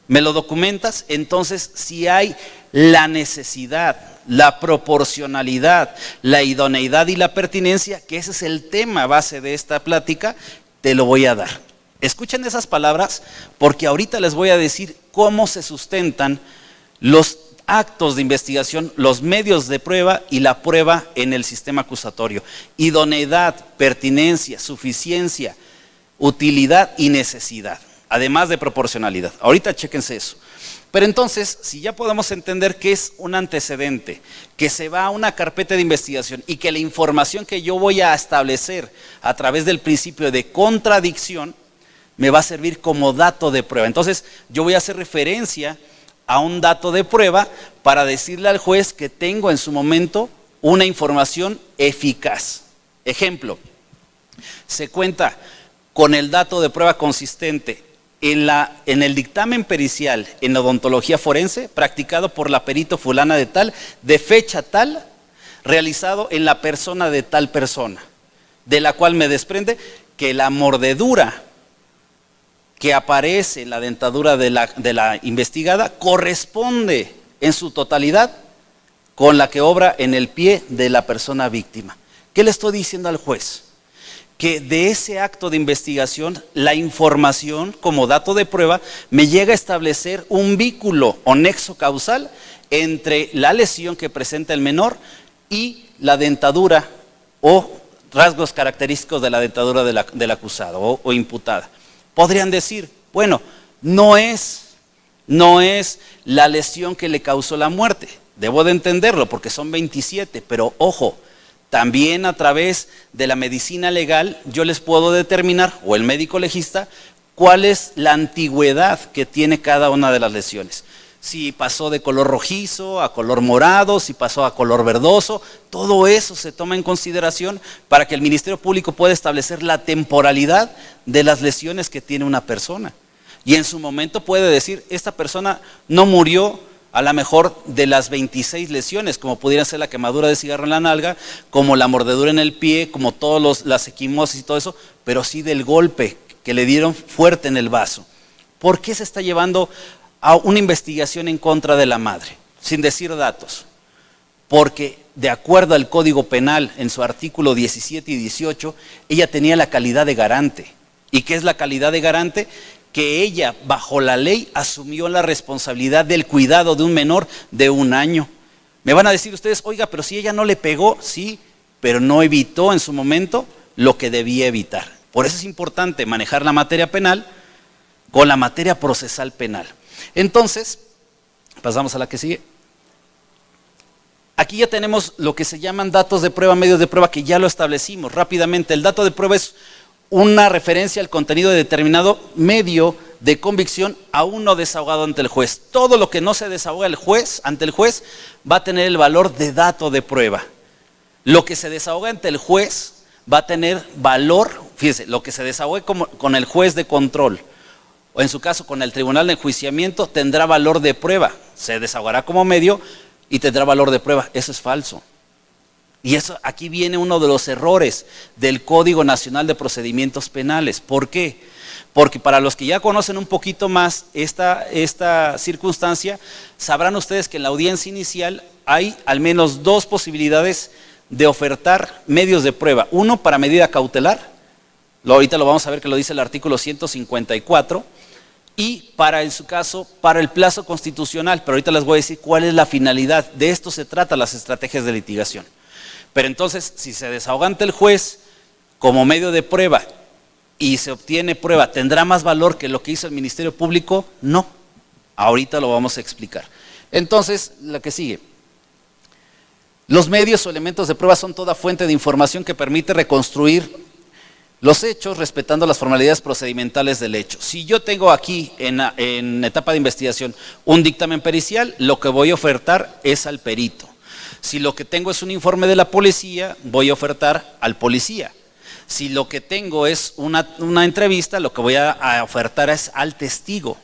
Speaker 3: ¿me lo documentas? Entonces, si hay la necesidad, la proporcionalidad, la idoneidad y la pertinencia, que ese es el tema base de esta plática, te lo voy a dar. Escuchen esas palabras porque ahorita les voy a decir cómo se sustentan los actos de investigación, los medios de prueba y la prueba en el sistema acusatorio. Idoneidad, pertinencia, suficiencia, utilidad y necesidad, además de proporcionalidad. Ahorita chéquense eso. Pero entonces, si ya podemos entender que es un antecedente, que se va a una carpeta de investigación y que la información que yo voy a establecer a través del principio de contradicción me va a servir como dato de prueba. Entonces, yo voy a hacer referencia a un dato de prueba para decirle al juez que tengo en su momento una información eficaz. Ejemplo, se cuenta con el dato de prueba consistente en el dictamen pericial en odontología forense practicado por la perito fulana de tal, de fecha tal, realizado en la persona de tal persona, de la cual me desprende que la mordedura que aparece en la dentadura de la investigada corresponde en su totalidad con la que obra en el pie de la persona víctima. ¿Qué le estoy diciendo al juez? Que de ese acto de investigación, la información como dato de prueba me llega a establecer un vínculo o nexo causal entre la lesión que presenta el menor y la dentadura o rasgos característicos de la dentadura del acusado o imputada. Podrían decir, bueno, no es la lesión que le causó la muerte. Debo de entenderlo porque son 27, pero ojo, también a través de la medicina legal yo les puedo determinar, o el médico legista, cuál es la antigüedad que tiene cada una de las lesiones. Si pasó de color rojizo a color morado, si pasó a color verdoso, todo eso se toma en consideración para que el Ministerio Público pueda establecer la temporalidad de las lesiones que tiene una persona. Y en su momento puede decir, esta persona no murió a lo mejor de las 26 lesiones, como pudiera ser la quemadura de cigarro en la nalga, como la mordedura en el pie, como todas las equimosis y todo eso, pero sí del golpe que le dieron fuerte en el vaso. ¿Por qué se está llevando a una investigación en contra de la madre, sin decir datos? Porque de acuerdo al Código Penal, en su artículo 17 y 18, ella tenía la calidad de garante. ¿Y qué es la calidad de garante? Que ella, bajo la ley, asumió la responsabilidad del cuidado de un menor de 1 año. Me van a decir ustedes, oiga, pero si ella no le pegó, sí, pero no evitó en su momento lo que debía evitar. Por eso es importante manejar la materia penal con la materia procesal penal. Entonces, pasamos a la que sigue. Aquí ya tenemos lo que se llaman datos de prueba, medios de prueba, que ya lo establecimos rápidamente. El dato de prueba es una referencia al contenido de determinado medio de convicción aún no desahogado ante el juez. Todo lo que no se desahoga ante el juez va a tener el valor de dato de prueba. Lo que se desahoga ante el juez va a tener valor, fíjese, lo que se desahogue con el juez de control, o en su caso con el tribunal de enjuiciamiento, tendrá valor de prueba. Se desahogará como medio y tendrá valor de prueba. Eso es falso. Y eso, aquí viene uno de los errores del Código Nacional de Procedimientos Penales. ¿Por qué? Porque para los que ya conocen un poquito más esta circunstancia, sabrán ustedes que en la audiencia inicial hay al menos dos posibilidades de ofertar medios de prueba. Uno, para medida cautelar, ahorita lo vamos a ver que lo dice el artículo 154, y en su caso, para el plazo constitucional, pero ahorita les voy a decir cuál es la finalidad. De esto se trata las estrategias de litigación. Pero entonces, si se desahoga ante el juez como medio de prueba y se obtiene prueba, ¿tendrá más valor que lo que hizo el Ministerio Público? No. Ahorita lo vamos a explicar. Entonces, la que sigue. Los medios o elementos de prueba son toda fuente de información que permite reconstruir los hechos respetando las formalidades procedimentales del hecho. Si yo tengo aquí en etapa de investigación un dictamen pericial, lo que voy a ofertar es al perito. Si lo que tengo es un informe de la policía, voy a ofertar al policía. Si lo que tengo es una entrevista, lo que voy a ofertar es al testigo.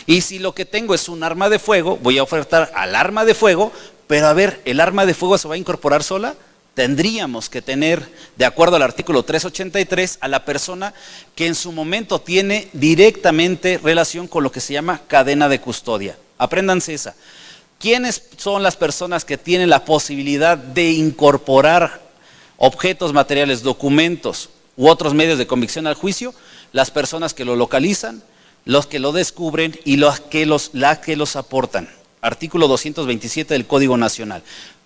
Speaker 3: Y si lo que tengo es un arma de fuego, voy a ofertar al arma de fuego, pero a ver, ¿el arma de fuego se va a incorporar sola? Tendríamos que tener, de acuerdo al artículo 383, a la persona que en su momento tiene directamente relación con lo que se llama cadena de custodia. Apréndanse esa. ¿Quiénes son las personas que tienen la posibilidad de incorporar objetos materiales, documentos u otros medios de convicción al juicio? Las personas que lo localizan, los que lo descubren y las que los aportan. Artículo 227 del Código Nacional.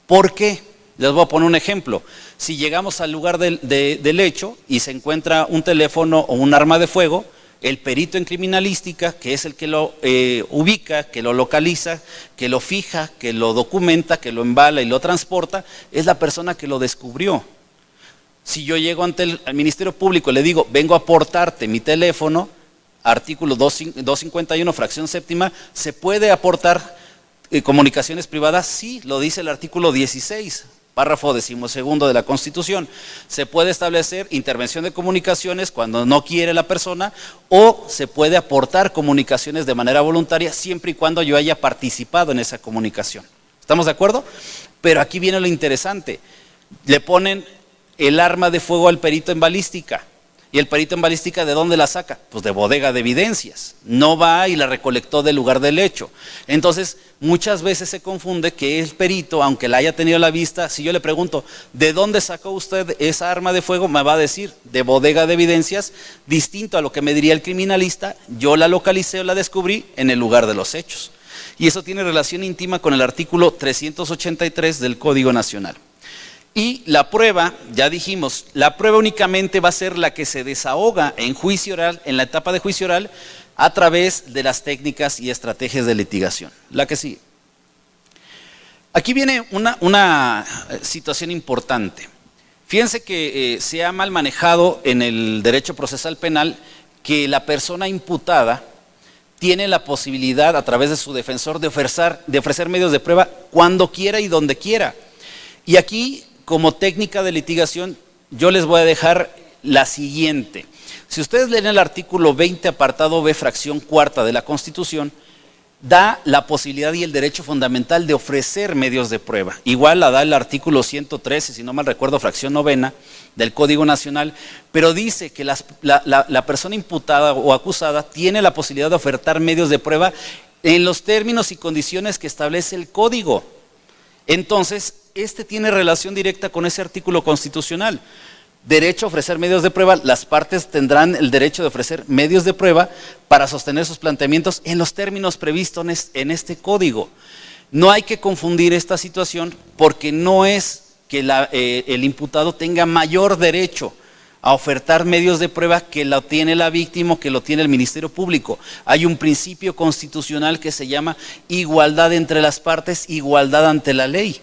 Speaker 3: ¿Por qué? Les voy a poner un ejemplo. Si llegamos al lugar del hecho y se encuentra un teléfono o un arma de fuego, el perito en criminalística, que es el que lo ubica, que lo localiza, que lo fija, que lo documenta, que lo embala y lo transporta, es la persona que lo descubrió. Si yo llego ante el Ministerio Público y le digo, vengo a aportarte mi teléfono, artículo 251, fracción séptima, ¿se puede aportar comunicaciones privadas? Sí, lo dice el artículo 16. Párrafo 12º de la Constitución. Se puede establecer intervención de comunicaciones cuando no quiere la persona, o se puede aportar comunicaciones de manera voluntaria siempre y cuando yo haya participado en esa comunicación. ¿Estamos de acuerdo? Pero aquí viene lo interesante. Le ponen el arma de fuego al perito en balística. ¿Y el perito en balística de dónde la saca? Pues de bodega de evidencias. No va y la recolectó del lugar del hecho. Entonces, muchas veces se confunde que el perito, aunque la haya tenido a la vista, si yo le pregunto, ¿de dónde sacó usted esa arma de fuego? Me va a decir, de bodega de evidencias, distinto a lo que me diría el criminalista. Yo la localicé o la descubrí en el lugar de los hechos. Y eso tiene relación íntima con el artículo 383 del Código Nacional. Y la prueba, ya dijimos, la prueba únicamente va a ser la que se desahoga en juicio oral, en la etapa de juicio oral, a través de las técnicas y estrategias de litigación. La que sigue. Aquí viene una situación importante. Fíjense que se ha mal manejado en el derecho procesal penal que la persona imputada tiene la posibilidad, a través de su defensor, de ofrecer medios de prueba cuando quiera y donde quiera. Y aquí, como técnica de litigación, yo les voy a dejar la siguiente. Si ustedes leen el artículo 20, apartado B, fracción cuarta de la Constitución, da la posibilidad y el derecho fundamental de ofrecer medios de prueba. Igual la da el artículo 113, si no mal recuerdo, fracción novena del Código Nacional, pero dice que la persona imputada o acusada tiene la posibilidad de ofertar medios de prueba en los términos y condiciones que establece el Código. Entonces, este tiene relación directa con ese artículo constitucional. Derecho a ofrecer medios de prueba, las partes tendrán el derecho de ofrecer medios de prueba para sostener sus planteamientos en los términos previstos en este código. No hay que confundir esta situación porque no es que el imputado tenga mayor derecho a ofertar medios de prueba que lo tiene la víctima o que lo tiene el Ministerio Público. Hay un principio constitucional que se llama igualdad entre las partes, igualdad ante la ley.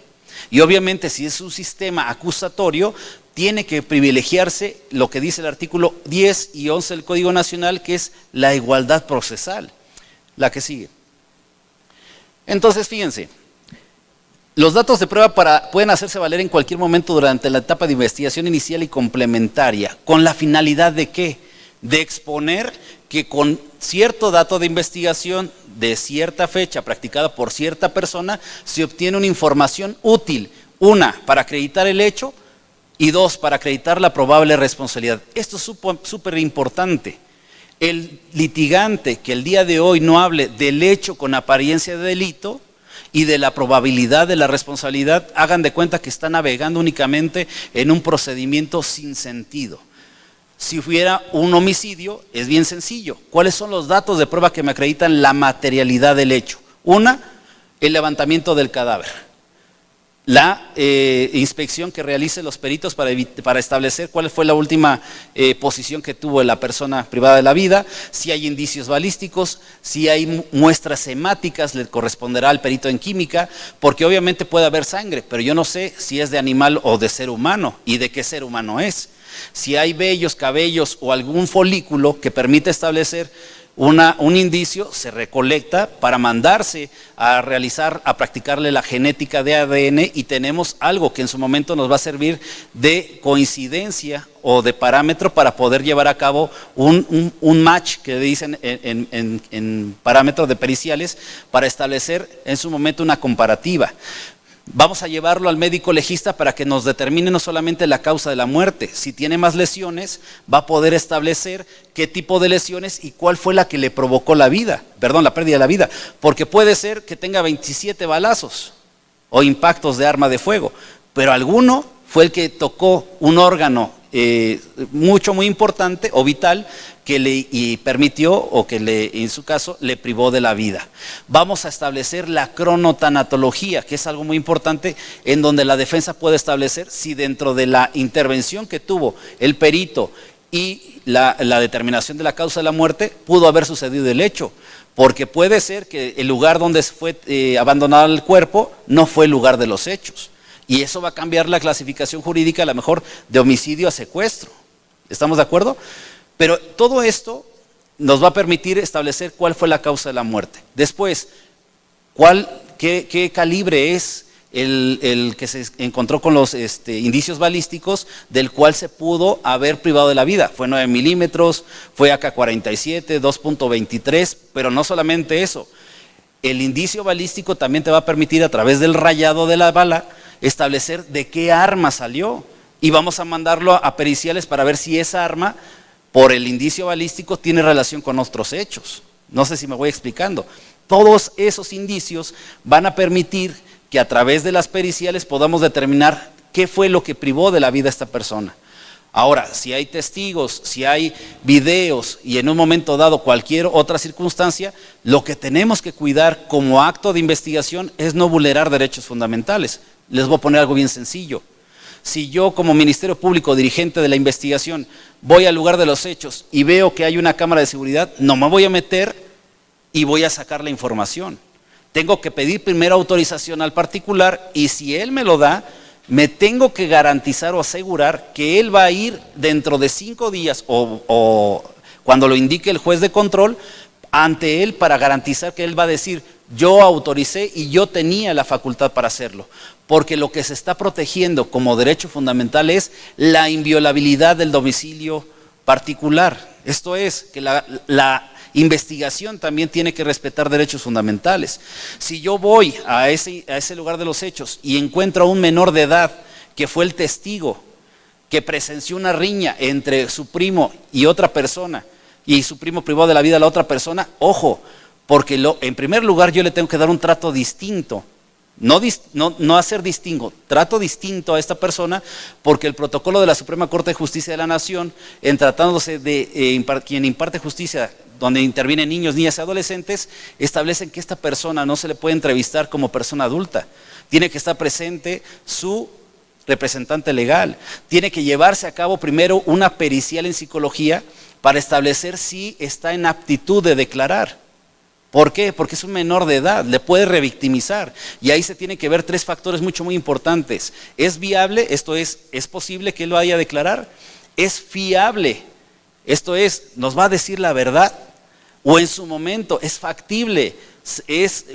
Speaker 3: Y obviamente si es un sistema acusatorio, tiene que privilegiarse lo que dice el artículo 10 y 11 del Código Nacional, que es la igualdad procesal. La que sigue. Entonces, fíjense, los datos de prueba pueden hacerse valer en cualquier momento durante la etapa de investigación inicial y complementaria. ¿Con la finalidad de qué? De exponer que con cierto dato de investigación de cierta fecha practicada por cierta persona, se obtiene una información útil. Una, para acreditar el hecho, y dos, para acreditar la probable responsabilidad. Esto es súper importante. El litigante que el día de hoy no hable del hecho con apariencia de delito y de la probabilidad de la responsabilidad, hagan de cuenta que está navegando únicamente en un procedimiento sin sentido. Si hubiera un homicidio, es bien sencillo. ¿Cuáles son los datos de prueba que me acreditan la materialidad del hecho? Una, el levantamiento del cadáver. La inspección que realicen los peritos para establecer cuál fue la última posición que tuvo la persona privada de la vida, si hay indicios balísticos, si hay muestras hemáticas, le corresponderá al perito en química, porque obviamente puede haber sangre, pero yo no sé si es de animal o de ser humano y de qué ser humano es. Si hay vellos, cabellos o algún folículo que permite establecer un indicio, se recolecta para mandarse a practicarle la genética de ADN, y tenemos algo que en su momento nos va a servir de coincidencia o de parámetro para poder llevar a cabo un match que dicen en parámetros de periciales, para establecer en su momento una comparativa. Vamos a llevarlo al médico legista para que nos determine no solamente la causa de la muerte, si tiene más lesiones, va a poder establecer qué tipo de lesiones y cuál fue la que le provocó la pérdida de la vida, porque puede ser que tenga 27 balazos o impactos de arma de fuego, pero alguno fue el que tocó un órgano muy importante o vital y permitió, o que en su caso le privó de la vida. Vamos a establecer la cronotanatología, que es algo muy importante, en donde la defensa puede establecer si dentro de la intervención que tuvo el perito y la determinación de la causa de la muerte pudo haber sucedido el hecho, porque puede ser que el lugar donde fue abandonado el cuerpo no fue el lugar de los hechos. Y eso va a cambiar la clasificación jurídica, a lo mejor de homicidio a secuestro. ¿Estamos de acuerdo? Pero todo esto nos va a permitir establecer cuál fue la causa de la muerte. Después, qué calibre es el que se encontró con los indicios balísticos del cual se pudo haber privado de la vida. Fue 9 milímetros, fue AK-47, 2.23, pero no solamente eso. El indicio balístico también te va a permitir, a través del rayado de la bala, establecer de qué arma salió, y vamos a mandarlo a periciales para ver si esa arma, por el indicio balístico, tiene relación con otros hechos. No sé si me voy explicando. Todos esos indicios van a permitir que a través de las periciales podamos determinar qué fue lo que privó de la vida a esta persona. Ahora, si hay testigos, si hay videos y en un momento dado cualquier otra circunstancia, lo que tenemos que cuidar como acto de investigación es no vulnerar derechos fundamentales. Les voy a poner algo bien sencillo. Si yo, como Ministerio Público, dirigente de la investigación, voy al lugar de los hechos y veo que hay una cámara de seguridad, no me voy a meter y voy a sacar la información. Tengo que pedir primero autorización al particular, y si él me lo da, me tengo que garantizar o asegurar que él va a ir dentro de 5 días o cuando lo indique el juez de control ante él, para garantizar que él va a decir: yo autoricé y yo tenía la facultad para hacerlo. Porque lo que se está protegiendo como derecho fundamental es la inviolabilidad del domicilio particular. Esto es, que la investigación también tiene que respetar derechos fundamentales. Si yo voy a ese lugar de los hechos y encuentro a un menor de edad que fue el testigo que presenció una riña entre su primo y otra persona, y su primo privó de la vida a la otra persona, ojo, porque en primer lugar yo le tengo que dar un trato distinto. No hacer distingo, trato distinto a esta persona, porque el protocolo de la Suprema Corte de Justicia de la Nación, en tratándose de quien imparte justicia, donde intervienen niños, niñas y adolescentes, establecen que esta persona no se le puede entrevistar como persona adulta. Tiene que estar presente su representante legal. Tiene que llevarse a cabo primero una pericial en psicología para establecer si está en aptitud de declarar. ¿Por qué? Porque es un menor de edad, le puede revictimizar. Y ahí se tienen que ver tres factores muy importantes. ¿Es viable? Esto ¿es posible que él lo vaya a declarar? ¿Es fiable? Esto es, ¿nos va a decir la verdad? ¿O en su momento es factible? ¿Es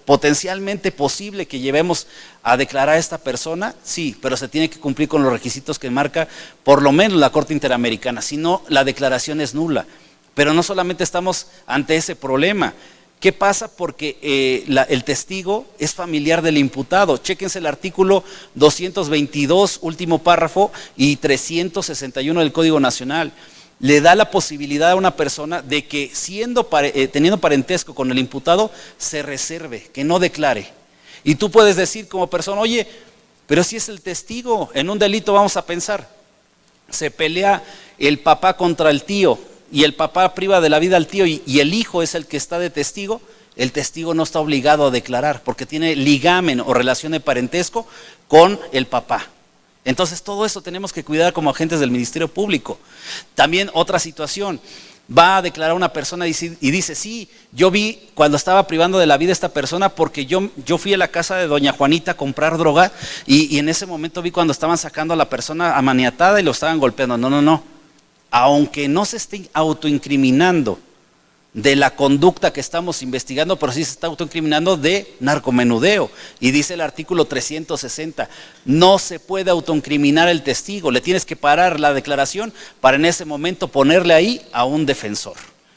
Speaker 3: potencialmente posible que llevemos a declarar a esta persona? Sí, pero se tiene que cumplir con los requisitos que marca por lo menos la Corte Interamericana, si no, la declaración es nula. Pero no solamente estamos ante ese problema. ¿Qué pasa? Porque el testigo es familiar del imputado. Chéquense el artículo 222, último párrafo, y 361 del Código Nacional. Le da la posibilidad a una persona de que teniendo parentesco con el imputado, se reserve, que no declare. Y tú puedes decir como persona, oye, pero si es el testigo, en un delito vamos a pensar, se pelea el papá contra el tío, y el papá priva de la vida al tío y el hijo es el que está de testigo, el testigo no está obligado a declarar porque tiene ligamen o relación de parentesco con el papá. Entonces todo eso tenemos que cuidar como agentes del Ministerio Público. También otra situación, va a declarar una persona y dice, sí, yo vi cuando estaba privando de la vida a esta persona porque yo fui a la casa de doña Juanita a comprar droga y en ese momento vi cuando estaban sacando a la persona amaniatada y lo estaban golpeando. No. Aunque no se esté autoincriminando de la conducta que estamos investigando, pero sí se está autoincriminando de narcomenudeo. Y dice el artículo 360, no se puede autoincriminar el testigo, le tienes que parar la declaración para en ese momento ponerle ahí a un defensor.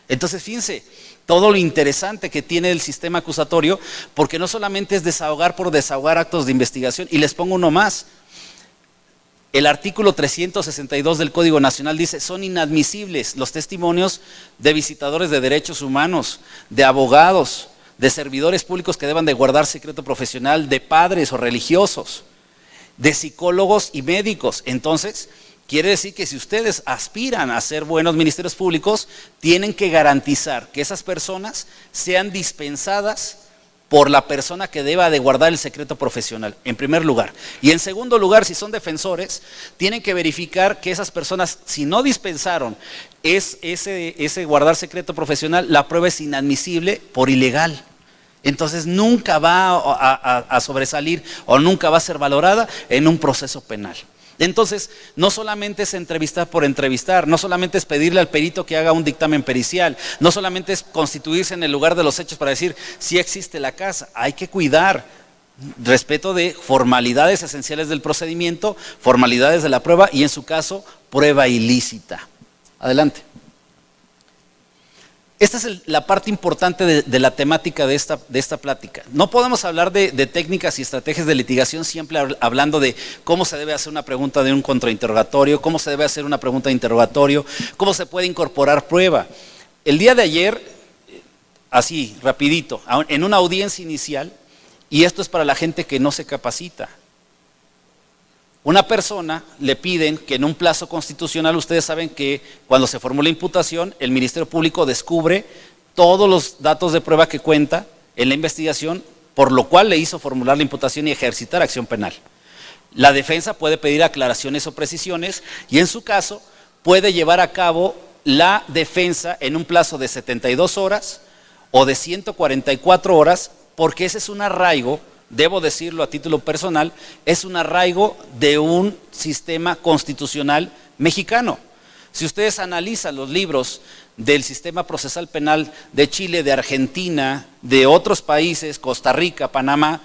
Speaker 3: Entonces fíjense, todo lo interesante que tiene el sistema acusatorio, porque no solamente es desahogar por desahogar actos de investigación, y les pongo uno más. El artículo 362 del Código Nacional dice, son inadmisibles los testimonios de visitadores de derechos humanos, de abogados, de servidores públicos que deban de guardar secreto profesional, de padres o religiosos, de psicólogos y médicos. Entonces, quiere decir que si ustedes aspiran a ser buenos ministerios públicos, tienen que garantizar que esas personas sean dispensadas por la persona que deba de guardar el secreto profesional, en primer lugar. Y en segundo lugar, si son defensores, tienen que verificar que esas personas, si no dispensaron ese guardar secreto profesional, la prueba es inadmisible por ilegal. Entonces nunca va a sobresalir o nunca va a ser valorada en un proceso penal. Entonces, no solamente es entrevistar por entrevistar, no solamente es pedirle al perito que haga un dictamen pericial, no solamente es constituirse en el lugar de los hechos para decir si existe la casa, hay que cuidar respeto de formalidades esenciales del procedimiento, formalidades de la prueba y en su caso, prueba ilícita. Adelante. Esta es la parte importante de la temática de esta plática. No podemos hablar de técnicas y estrategias de litigación siempre hablando de cómo se debe hacer una pregunta de un contrainterrogatorio, cómo se debe hacer una pregunta de interrogatorio, cómo se puede incorporar prueba. El día de ayer, así, rapidito, en una audiencia inicial, y esto es para la gente que no se capacita, una persona le piden que en un plazo constitucional, ustedes saben que cuando se formó la imputación, el Ministerio Público descubre todos los datos de prueba que cuenta en la investigación, por lo cual le hizo formular la imputación y ejercitar acción penal. La defensa puede pedir aclaraciones o precisiones y en su caso puede llevar a cabo la defensa en un plazo de 72 horas o de 144 horas, porque ese es un arraigo. Debo decirlo a título personal, es un arraigo de un sistema constitucional mexicano. Si ustedes analizan los libros del sistema procesal penal de Chile, de Argentina, de otros países, Costa Rica, Panamá,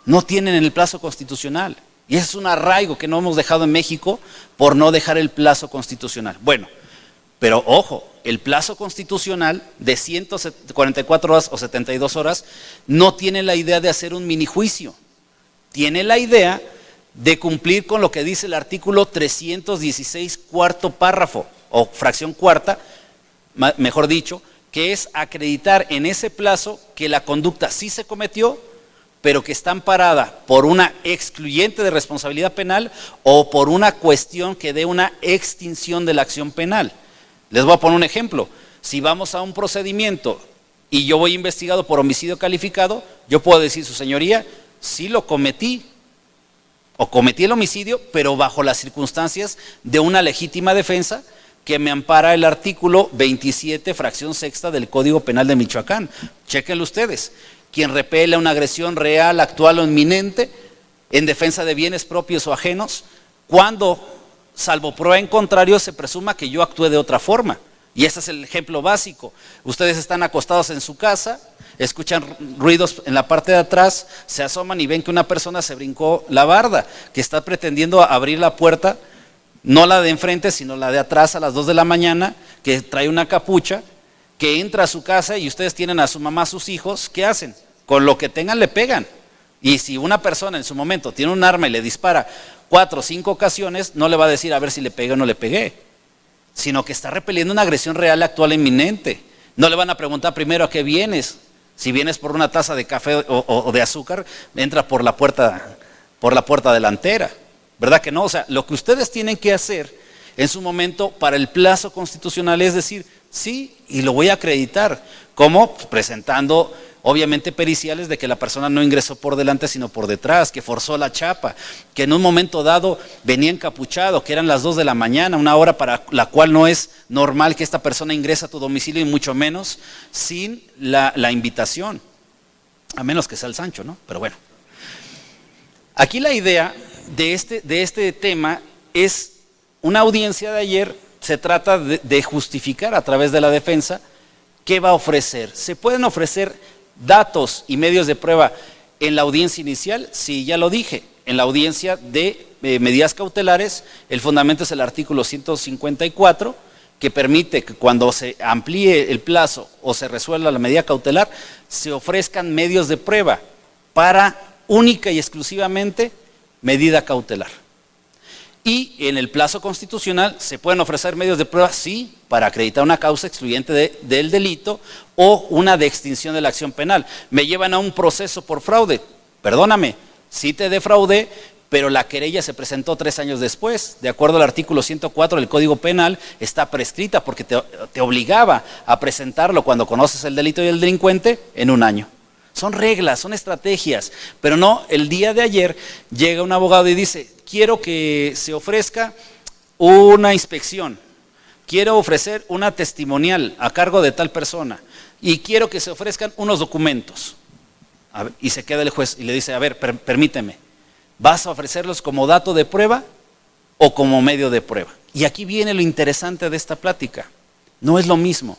Speaker 3: no tienen el plazo constitucional. Y ese es un arraigo que no hemos dejado en México por no dejar el plazo constitucional. Bueno, pero ojo, el plazo constitucional de 144 horas o 72 horas no tiene la idea de hacer un minijuicio, tiene la idea de cumplir con lo que dice el artículo 316, cuarto párrafo, o fracción cuarta, mejor dicho, que es acreditar en ese plazo que la conducta sí se cometió, pero que está amparada por una excluyente de responsabilidad penal o por una cuestión que dé una extinción de la acción penal. Les voy a poner un ejemplo. Si vamos a un procedimiento y yo voy investigado por homicidio calificado, yo puedo decir, su señoría, sí lo cometí, o cometí el homicidio, pero bajo las circunstancias de una legítima defensa, que me ampara el artículo 27, fracción sexta del Código Penal de Michoacán. Chéquenlo ustedes. Quien repele una agresión real, actual o inminente en defensa de bienes propios o ajenos, cuando, salvo prueba en contrario, se presuma que yo actué de otra forma. Y ese es el ejemplo básico. Ustedes están acostados en su casa, escuchan ruidos en la parte de atrás, se asoman y ven que una persona se brincó la barda, que está pretendiendo abrir la puerta, no la de enfrente, sino la de atrás a las 2 de la mañana, que trae una capucha, que entra a su casa y ustedes tienen a su mamá, a sus hijos, ¿qué hacen? Con lo que tengan le pegan. Y si una persona en su momento tiene un arma y le dispara 4 o 5 ocasiones, no le va a decir a ver si le pegué o no le pegué, sino que está repeliendo una agresión real, actual e inminente. No le van a preguntar primero a qué vienes. Si vienes por una taza de café o de azúcar, entra por la puerta delantera. ¿Verdad que no? O sea, lo que ustedes tienen que hacer en su momento para el plazo constitucional es decir, sí, y lo voy a acreditar. ¿Cómo? Pues presentando, obviamente, periciales de que la persona no ingresó por delante, sino por detrás, que forzó la chapa, que en un momento dado venía encapuchado, que eran las 2 de la mañana, una hora para la cual no es normal que esta persona ingrese a tu domicilio, y mucho menos sin la invitación, a menos que sea el Sancho, ¿no? Pero bueno. Aquí la idea de este tema es una audiencia de ayer, se trata de justificar a través de la defensa qué va a ofrecer. ¿Se pueden ofrecer datos y medios de prueba en la audiencia inicial? Sí, ya lo dije, en la audiencia de medidas cautelares, el fundamento es el artículo 154, que permite que cuando se amplíe el plazo o se resuelva la medida cautelar, se ofrezcan medios de prueba para única y exclusivamente medida cautelar. Y en el plazo constitucional se pueden ofrecer medios de prueba, sí, para acreditar una causa excluyente del delito o una de extinción de la acción penal. Me llevan a un proceso por fraude, perdóname, sí te defraudé, pero la querella se presentó 3 años después. De acuerdo al artículo 104 del Código Penal, está prescrita porque te obligaba a presentarlo cuando conoces el delito y el delincuente en 1 año. Son reglas, son estrategias, pero no, el día de ayer llega un abogado y dice, quiero que se ofrezca una inspección, quiero ofrecer una testimonial a cargo de tal persona y quiero que se ofrezcan unos documentos. A ver, y se queda el juez y le dice, a ver, permíteme, ¿vas a ofrecerlos como dato de prueba o como medio de prueba? Y aquí viene lo interesante de esta plática, no es lo mismo.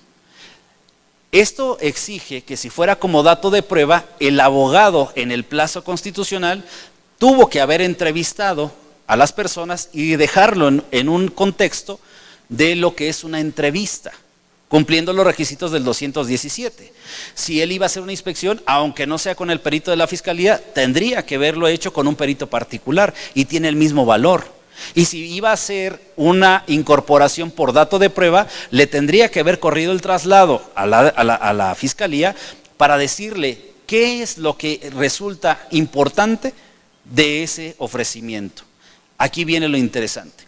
Speaker 3: Esto exige que si fuera como dato de prueba, el abogado en el plazo constitucional tuvo que haber entrevistado a las personas y dejarlo en un contexto de lo que es una entrevista, cumpliendo los requisitos del 217. Si él iba a hacer una inspección, aunque no sea con el perito de la Fiscalía, tendría que haberlo hecho con un perito particular y tiene el mismo valor. Y si iba a hacer una incorporación por dato de prueba, le tendría que haber corrido el traslado a la Fiscalía para decirle qué es lo que resulta importante de ese ofrecimiento. Aquí viene lo interesante.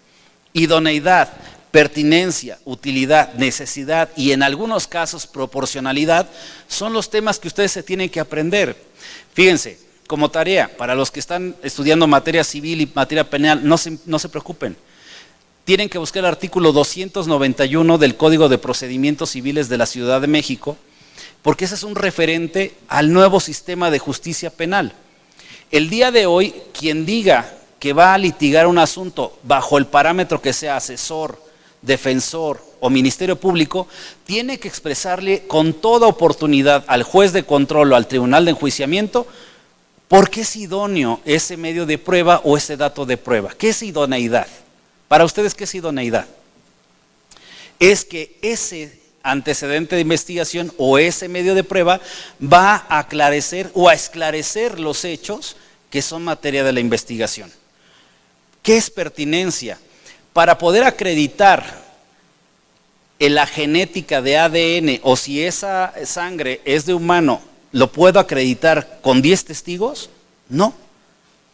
Speaker 3: Idoneidad, pertinencia, utilidad, necesidad y en algunos casos proporcionalidad son los temas que ustedes se tienen que aprender. Fíjense. Como tarea, para los que están estudiando materia civil y materia penal, no se preocupen. Tienen que buscar el artículo 291 del Código de Procedimientos Civiles de la Ciudad de México, porque ese es un referente al nuevo sistema de justicia penal. El día de hoy, quien diga que va a litigar un asunto bajo el parámetro que sea asesor, defensor o ministerio público, tiene que expresarle con toda oportunidad al juez de control o al tribunal de enjuiciamiento ¿por qué es idóneo ese medio de prueba o ese dato de prueba? ¿Qué es idoneidad? Para ustedes, ¿qué es idoneidad? Es que ese antecedente de investigación o ese medio de prueba va a aclarecer o a esclarecer los hechos que son materia de la investigación. ¿Qué es pertinencia? Para poder acreditar en la genética de ADN o si esa sangre es de humano, ¿lo puedo acreditar con 10 testigos? No,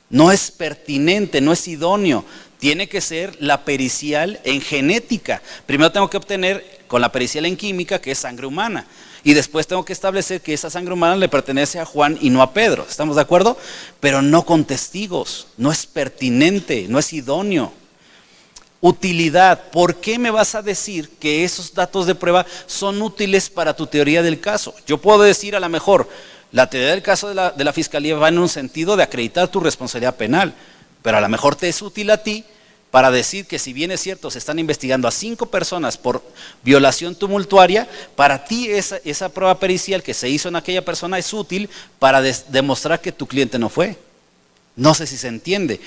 Speaker 3: no es pertinente, no es idóneo. Tiene que ser la pericial en genética. Primero tengo que obtener con la pericial en química, que es sangre humana. Y después tengo que establecer que esa sangre humana le pertenece a Juan y no a Pedro. ¿Estamos de acuerdo? Pero no con testigos. No es pertinente, no es idóneo. Utilidad. ¿Por qué me vas a decir que esos datos de prueba son útiles para tu teoría del caso? Yo puedo decir a lo mejor, la teoría del caso de la Fiscalía va en un sentido de acreditar tu responsabilidad penal, pero a lo mejor te es útil a ti para decir que si bien es cierto, se están investigando a 5 personas por violación tumultuaria, para ti esa prueba pericial que se hizo en aquella persona es útil para demostrar que tu cliente no fue. No sé si se entiende.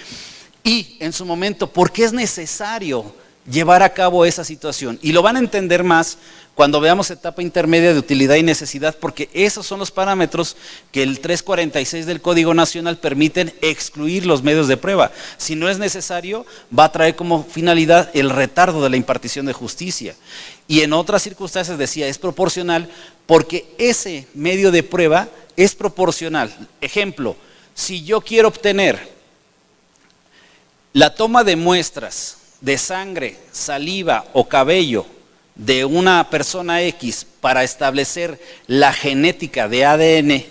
Speaker 3: Y en su momento, ¿por qué es necesario llevar a cabo esa situación? Y lo van a entender más cuando veamos etapa intermedia de utilidad y necesidad, porque esos son los parámetros que el 346 del Código Nacional permiten excluir los medios de prueba. Si no es necesario, va a traer como finalidad el retardo de la impartición de justicia. Y en otras circunstancias decía, es proporcional porque ese medio de prueba es proporcional. Ejemplo, si yo quiero obtener la toma de muestras de sangre, saliva o cabello de una persona X para establecer la genética de ADN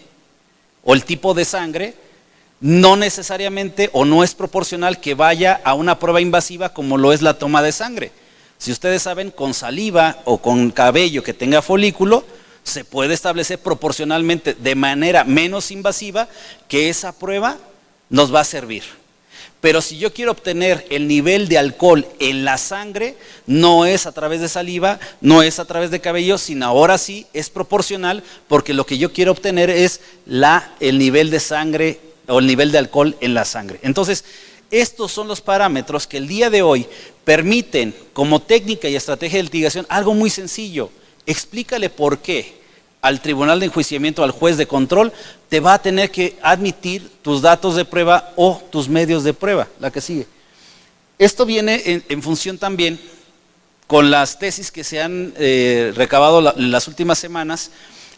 Speaker 3: o el tipo de sangre, no necesariamente o no es proporcional que vaya a una prueba invasiva como lo es la toma de sangre. Si ustedes saben, con saliva o con cabello que tenga folículo, se puede establecer proporcionalmente de manera menos invasiva que esa prueba nos va a servir. Pero si yo quiero obtener el nivel de alcohol en la sangre, no es a través de saliva, no es a través de cabello, sino ahora sí es proporcional, porque lo que yo quiero obtener es el nivel de sangre o el nivel de alcohol en la sangre. Entonces, estos son los parámetros que el día de hoy permiten, como técnica y estrategia de litigación, algo muy sencillo. Explícale por qué al tribunal de enjuiciamiento, al juez de control, te va a tener que admitir tus datos de prueba o tus medios de prueba, la que sigue. Esto viene en función también con las tesis que se han recabado en las últimas semanas,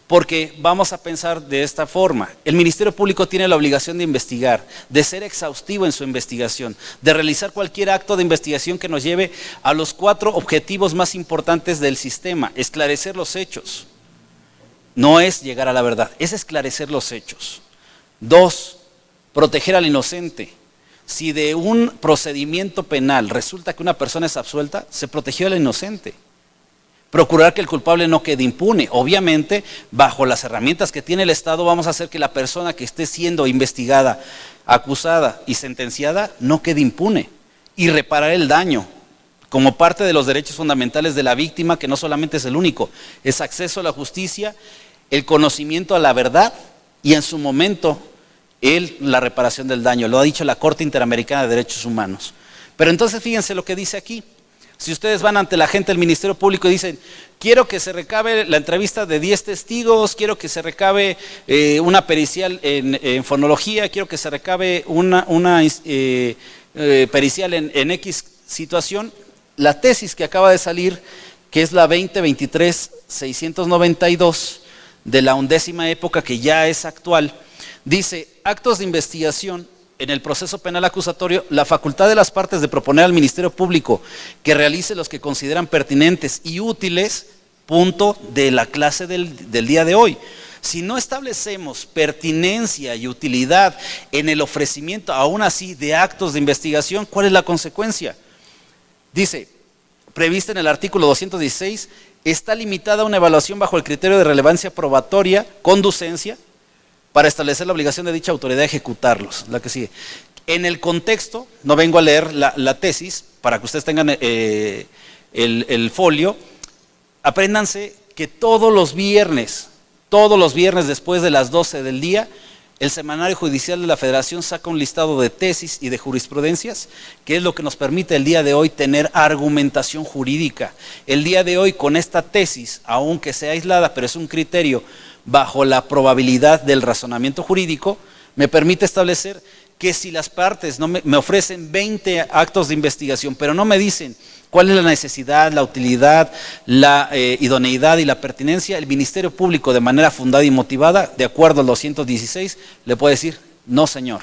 Speaker 3: porque vamos a pensar de esta forma. El Ministerio Público tiene la obligación de investigar, de ser exhaustivo en su investigación, de realizar cualquier acto de investigación que nos lleve a los 4 objetivos más importantes del sistema: esclarecer los hechos. No es llegar a la verdad, es esclarecer los hechos. 2, proteger al inocente. Si de un procedimiento penal resulta que una persona es absuelta, se protegió al inocente. Procurar que el culpable no quede impune. Obviamente, bajo las herramientas que tiene el Estado, vamos a hacer que la persona que esté siendo investigada, acusada y sentenciada no quede impune. Y reparar el daño, como parte de los derechos fundamentales de la víctima, que no solamente es el único, es acceso a la justicia, el conocimiento a la verdad y en su momento la reparación del daño. Lo ha dicho la Corte Interamericana de Derechos Humanos. Pero entonces fíjense lo que dice aquí. Si ustedes van ante la gente del Ministerio Público y dicen, quiero que se recabe la entrevista de 10 testigos, quiero que se recabe una pericial en fonología, quiero que se recabe una pericial en X situación, la tesis que acaba de salir, que es la 2023-692 de la 11ª época, que ya es actual, dice: actos de investigación en el proceso penal acusatorio, la facultad de las partes de proponer al Ministerio Público que realice los que consideran pertinentes y útiles, punto de la clase del día de hoy. Si no establecemos pertinencia y utilidad en el ofrecimiento, aún así, de actos de investigación, ¿cuál es la consecuencia? Dice, prevista en el artículo 216, está limitada una evaluación bajo el criterio de relevancia probatoria, conducencia, para establecer la obligación de dicha autoridad de ejecutarlos. La que sigue. En el contexto, no vengo a leer la tesis, para que ustedes tengan el folio, apréndanse que todos los viernes después de las 12 del día, el Semanario Judicial de la Federación saca un listado de tesis y de jurisprudencias, que es lo que nos permite el día de hoy tener argumentación jurídica. El día de hoy, con esta tesis, aunque sea aislada, pero es un criterio bajo la probabilidad del razonamiento jurídico, me permite establecer que si las partes me ofrecen 20 actos de investigación, pero no me dicen cuál es la necesidad, la utilidad, la idoneidad y la pertinencia, el Ministerio Público, de manera fundada y motivada, de acuerdo al 216, le puede decir: no, señor.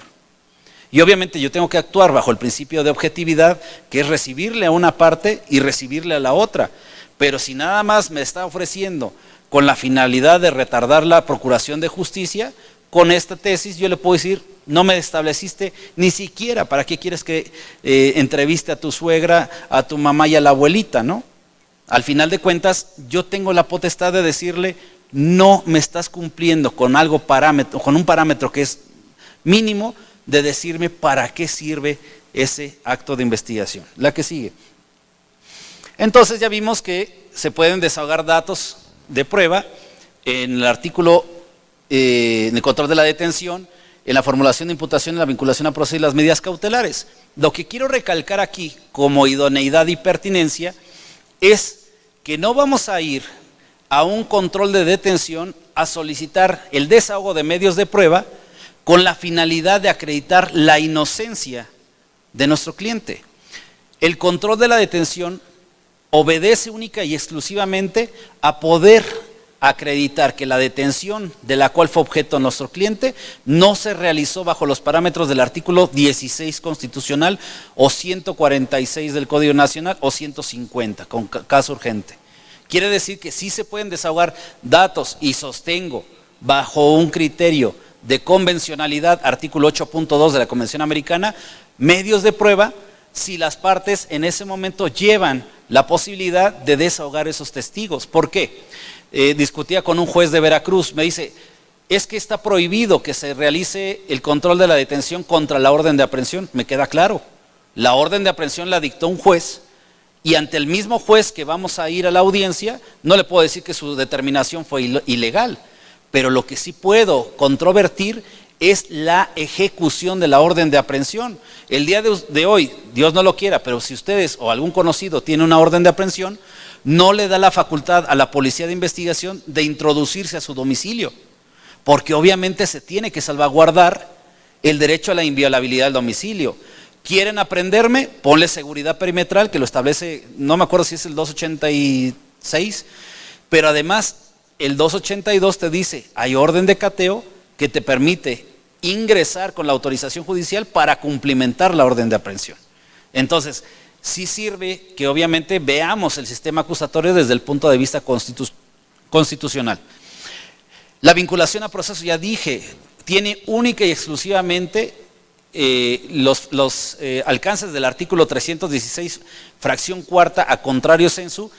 Speaker 3: Y obviamente yo tengo que actuar bajo el principio de objetividad, que es recibirle a una parte y recibirle a la otra. Pero si nada más me está ofreciendo con la finalidad de retardar la procuración de justicia, con esta tesis yo le puedo decir: no me estableciste ni siquiera para qué quieres que entreviste a tu suegra, a tu mamá y a la abuelita, ¿no? Al final de cuentas, yo tengo la potestad de decirle, no me estás cumpliendo con con un parámetro que es mínimo, de decirme para qué sirve ese acto de investigación. La que sigue. Entonces ya vimos que se pueden desahogar datos de prueba en el artículo en el control de la detención, en la formulación de imputación, en la vinculación a proceso y las medidas cautelares. Lo que quiero recalcar aquí como idoneidad y pertinencia es que no vamos a ir a un control de detención a solicitar el desahogo de medios de prueba con la finalidad de acreditar la inocencia de nuestro cliente. El control de la detención obedece única y exclusivamente a poder acreditar que la detención de la cual fue objeto nuestro cliente no se realizó bajo los parámetros del artículo 16 constitucional o 146 del Código Nacional o 150 con caso urgente. Quiere decir que sí se pueden desahogar datos y sostengo bajo un criterio de convencionalidad, artículo 8.2 de la Convención Americana, medios de prueba si las partes en ese momento llevan la posibilidad de desahogar esos testigos. ¿Por qué? Discutía con un juez de Veracruz, me dice, es que está prohibido que se realice el control de la detención contra la orden de aprehensión. Me queda claro, la orden de aprehensión la dictó un juez y ante el mismo juez que vamos a ir a la audiencia, no le puedo decir que su determinación fue ilegal, pero lo que sí puedo controvertir es la ejecución de la orden de aprehensión. El día de hoy, Dios no lo quiera, pero si ustedes o algún conocido tiene una orden de aprehensión, no le da la facultad a la policía de investigación de introducirse a su domicilio, porque obviamente se tiene que salvaguardar el derecho a la inviolabilidad del domicilio. ¿Quieren aprenderme? Ponle seguridad perimetral, que lo establece, no me acuerdo si es el 286, pero además el 282 te dice, hay orden de cateo que te permite ingresar con la autorización judicial para cumplimentar la orden de aprehensión. Entonces, sí sirve que obviamente veamos el sistema acusatorio desde el punto de vista constitucional. La vinculación a proceso, ya dije, tiene única y exclusivamente los alcances del artículo 316, fracción cuarta, a contrario sensu,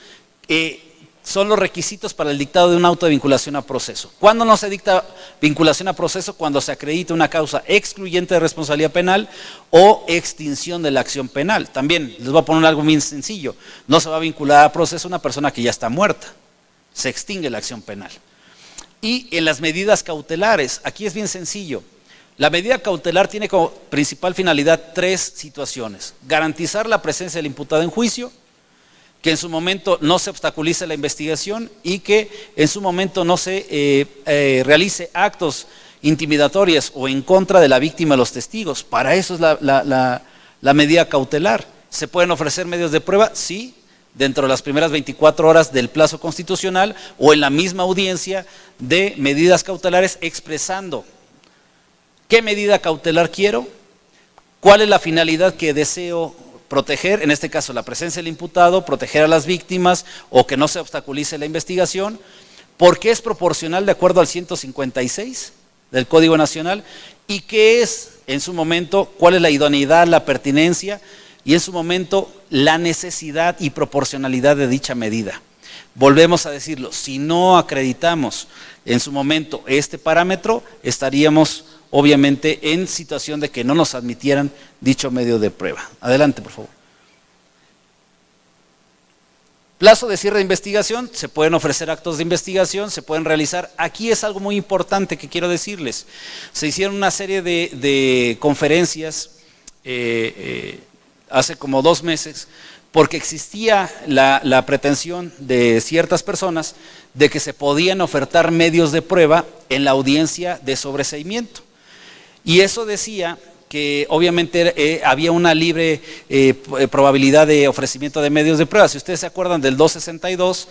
Speaker 3: son los requisitos para el dictado de un auto de vinculación a proceso. ¿Cuándo no se dicta vinculación a proceso? Cuando se acredita una causa excluyente de responsabilidad penal o extinción de la acción penal. También les voy a poner algo muy sencillo, no se va a vincular a proceso una persona que ya está muerta, se extingue la acción penal. Y en las medidas cautelares, aquí es bien sencillo, la medida cautelar tiene como principal finalidad tres situaciones: garantizar la presencia del imputado en juicio, que en su momento no se obstaculice la investigación y que en su momento no se realice actos intimidatorios o en contra de la víctima o los testigos. Para eso es la medida cautelar. ¿Se pueden ofrecer medios de prueba? Sí, dentro de las primeras 24 horas del plazo constitucional o en la misma audiencia de medidas cautelares, expresando qué medida cautelar quiero, cuál es la finalidad que deseo proteger, en este caso la presencia del imputado, proteger a las víctimas o que no se obstaculice la investigación, porque es proporcional de acuerdo al 156 del Código Nacional y qué es en su momento, cuál es la idoneidad, la pertinencia y en su momento la necesidad y proporcionalidad de dicha medida. Volvemos a decirlo, si no acreditamos en su momento este parámetro, estaríamos obviamente en situación de que no nos admitieran dicho medio de prueba. Adelante, por favor. Plazo de cierre de investigación, se pueden ofrecer actos de investigación, se pueden realizar. Aquí es algo muy importante que quiero decirles. Se hicieron una serie de conferencias hace como 2 meses, porque existía la pretensión de ciertas personas de que se podían ofertar medios de prueba en la audiencia de sobreseimiento. Y eso decía que obviamente había una libre probabilidad de ofrecimiento de medios de prueba. Si ustedes se acuerdan del 262,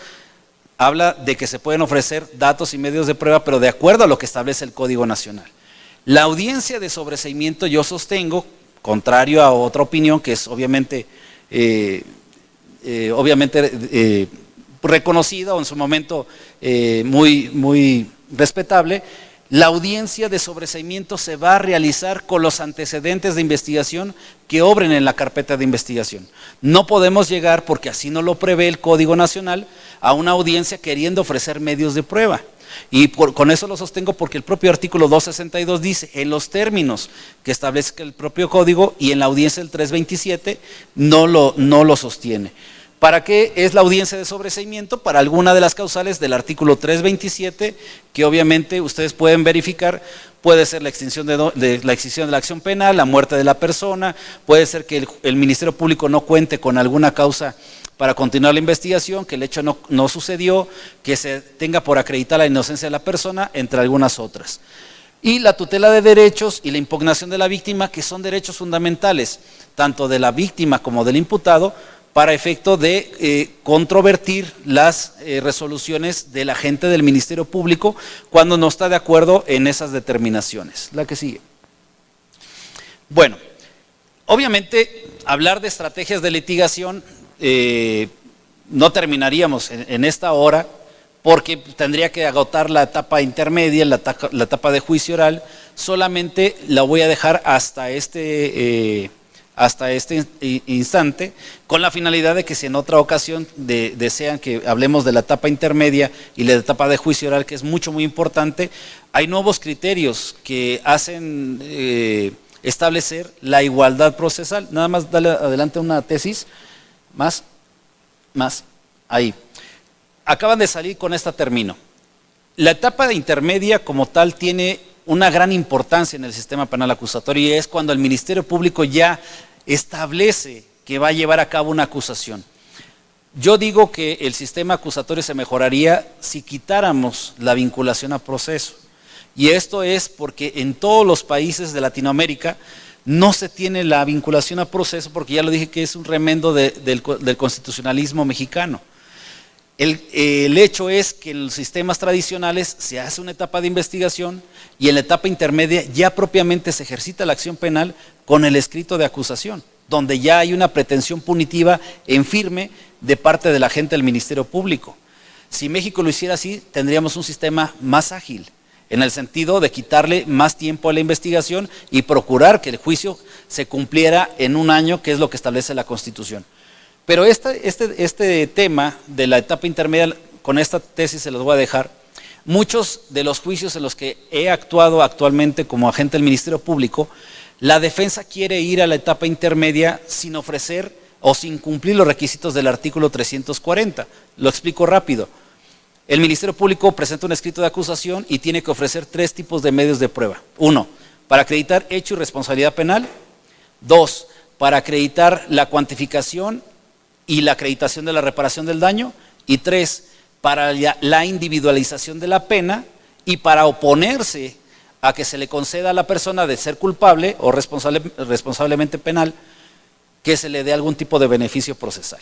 Speaker 3: habla de que se pueden ofrecer datos y medios de prueba, pero de acuerdo a lo que establece el Código Nacional. La audiencia de sobreseimiento, yo sostengo, contrario a otra opinión que es obviamente reconocida o en su momento muy respetable, la audiencia de sobreseimiento se va a realizar con los antecedentes de investigación que obren en la carpeta de investigación. No podemos llegar, porque así no lo prevé el Código Nacional, a una audiencia queriendo ofrecer medios de prueba. Y con eso lo sostengo porque el propio artículo 262 dice, en los términos que establezca el propio código, y en la audiencia del 327 no lo sostiene. ¿Para qué es la audiencia de sobreseimiento? Para alguna de las causales del artículo 327, que obviamente ustedes pueden verificar. Puede ser la extinción de la acción penal, la muerte de la persona, puede ser que el Ministerio Público no cuente con alguna causa para continuar la investigación, que el hecho no sucedió, que se tenga por acreditar la inocencia de la persona, entre algunas otras. Y la tutela de derechos y la impugnación de la víctima, que son derechos fundamentales, tanto de la víctima como del imputado, para efecto de controvertir las resoluciones del agente del Ministerio Público cuando no está de acuerdo en esas determinaciones. La que sigue. Bueno, obviamente hablar de estrategias de litigación no terminaríamos en esta hora, porque tendría que agotar la etapa intermedia, la etapa de juicio oral. Solamente la voy a dejar hasta este instante, con la finalidad de que si en otra ocasión desean que hablemos de la etapa intermedia y la etapa de juicio oral, que es muy importante, hay nuevos criterios que hacen establecer la igualdad procesal. Nada más dale adelante una tesis, más, ahí. Acaban de salir, con esta termino. La etapa intermedia como tal tiene una gran importancia en el sistema penal acusatorio, y es cuando el Ministerio Público ya establece que va a llevar a cabo una acusación. Yo digo que el sistema acusatorio se mejoraría si quitáramos la vinculación a proceso. Y esto es porque en todos los países de Latinoamérica no se tiene la vinculación a proceso, porque ya lo dije que es un remendo del constitucionalismo mexicano. El hecho es que en los sistemas tradicionales se hace una etapa de investigación, y en la etapa intermedia ya propiamente se ejercita la acción penal con el escrito de acusación, donde ya hay una pretensión punitiva en firme de parte del agente del Ministerio Público. Si México lo hiciera así, tendríamos un sistema más ágil, en el sentido de quitarle más tiempo a la investigación y procurar que el juicio se cumpliera en un año, que es lo que establece la Constitución. Pero este tema de la etapa intermedia, con esta tesis se los voy a dejar. Muchos de los juicios en los que he actuado actualmente como agente del Ministerio Público, la defensa quiere ir a la etapa intermedia sin ofrecer o sin cumplir los requisitos del artículo 340. Lo explico rápido. El Ministerio Público presenta un escrito de acusación y tiene que ofrecer 3 tipos de medios de prueba. 1, para acreditar hecho y responsabilidad penal. 2, para acreditar la cuantificación y la acreditación de la reparación del daño. Y 3, para la individualización de la pena y para oponerse a que se le conceda a la persona de ser culpable o responsablemente penal, que se le dé algún tipo de beneficio procesal.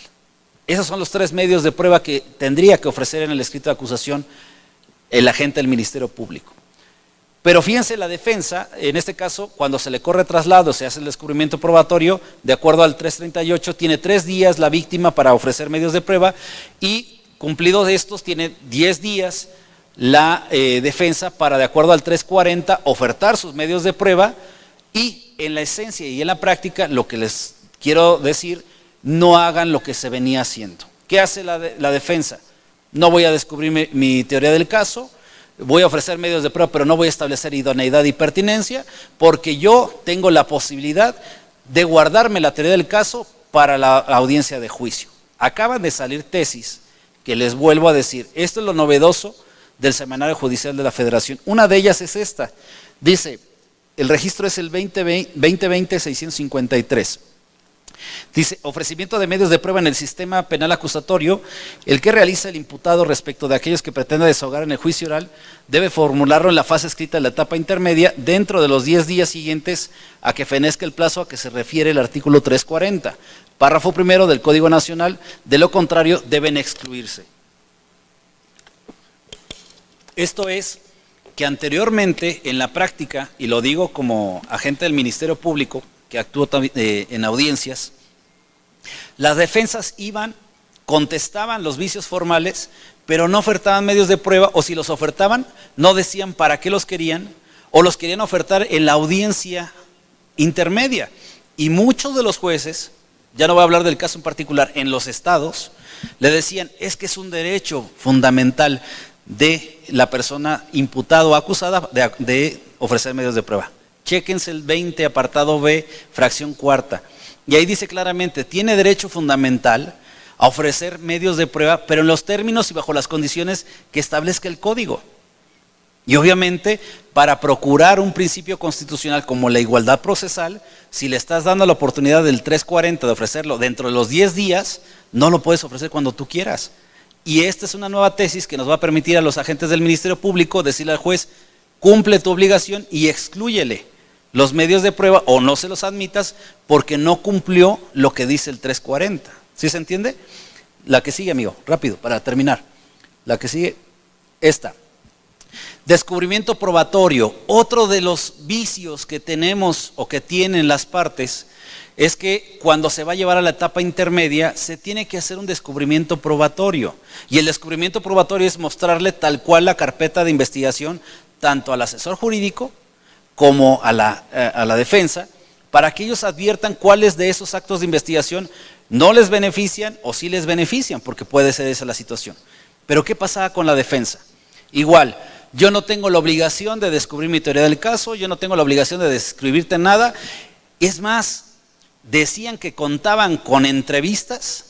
Speaker 3: Esos son los 3 medios de prueba que tendría que ofrecer en el escrito de acusación el agente del Ministerio Público. Pero fíjense, la defensa, en este caso, cuando se le corre traslado, se hace el descubrimiento probatorio, de acuerdo al 338, tiene 3 días la víctima para ofrecer medios de prueba, y cumplidos estos, tiene 10 días la defensa para, de acuerdo al 340, ofertar sus medios de prueba. Y en la esencia y en la práctica, lo que les quiero decir, no hagan lo que se venía haciendo. ¿Qué hace la defensa? No voy a descubrir mi teoría del caso, voy a ofrecer medios de prueba, pero no voy a establecer idoneidad y pertinencia, porque yo tengo la posibilidad de guardarme la teoría del caso para la audiencia de juicio. Acaban de salir tesis que les vuelvo a decir, esto es lo novedoso del Semanario Judicial de la Federación. Una de ellas es esta. Dice, el registro es el 2020-653. Dice, ofrecimiento de medios de prueba en el sistema penal acusatorio. El que realiza el imputado respecto de aquellos que pretenda desahogar en el juicio oral debe formularlo en la fase escrita de la etapa intermedia dentro de los 10 días siguientes a que fenezca el plazo a que se refiere el artículo 340, párrafo primero del Código Nacional. De lo contrario, deben excluirse. Esto es que anteriormente en la práctica, y lo digo como agente del Ministerio Público, que actuó en audiencias, las defensas iban, contestaban los vicios formales, pero no ofertaban medios de prueba, o si los ofertaban, no decían para qué los querían, o los querían ofertar en la audiencia intermedia. Y muchos de los jueces, ya no voy a hablar del caso en particular, en los estados, le decían, es que es un derecho fundamental de la persona imputada o acusada de ofrecer medios de prueba. Chéquense el 20, apartado B, fracción cuarta. Y ahí dice claramente, tiene derecho fundamental a ofrecer medios de prueba, pero en los términos y bajo las condiciones que establezca el código. Y obviamente, para procurar un principio constitucional como la igualdad procesal, si le estás dando la oportunidad del 340 de ofrecerlo dentro de los 10 días, no lo puedes ofrecer cuando tú quieras. Y esta es una nueva tesis que nos va a permitir a los agentes del Ministerio Público decirle al juez, cumple tu obligación y exclúyele los medios de prueba o no se los admitas porque no cumplió lo que dice el 340. ¿Sí se entiende? La que sigue, amigo, rápido, para terminar. La que sigue, esta. Descubrimiento probatorio. Otro de los vicios que tenemos o que tienen las partes es que cuando se va a llevar a la etapa intermedia se tiene que hacer un descubrimiento probatorio. Y el descubrimiento probatorio es mostrarle tal cual la carpeta de investigación tanto al asesor jurídico como a la defensa, para que ellos adviertan cuáles de esos actos de investigación no les benefician o sí les benefician, porque puede ser esa la situación. Pero ¿qué pasaba con la defensa? Igual, yo no tengo la obligación de descubrir mi teoría del caso, yo no tengo la obligación de describirte nada. Es más, decían que contaban con entrevistas,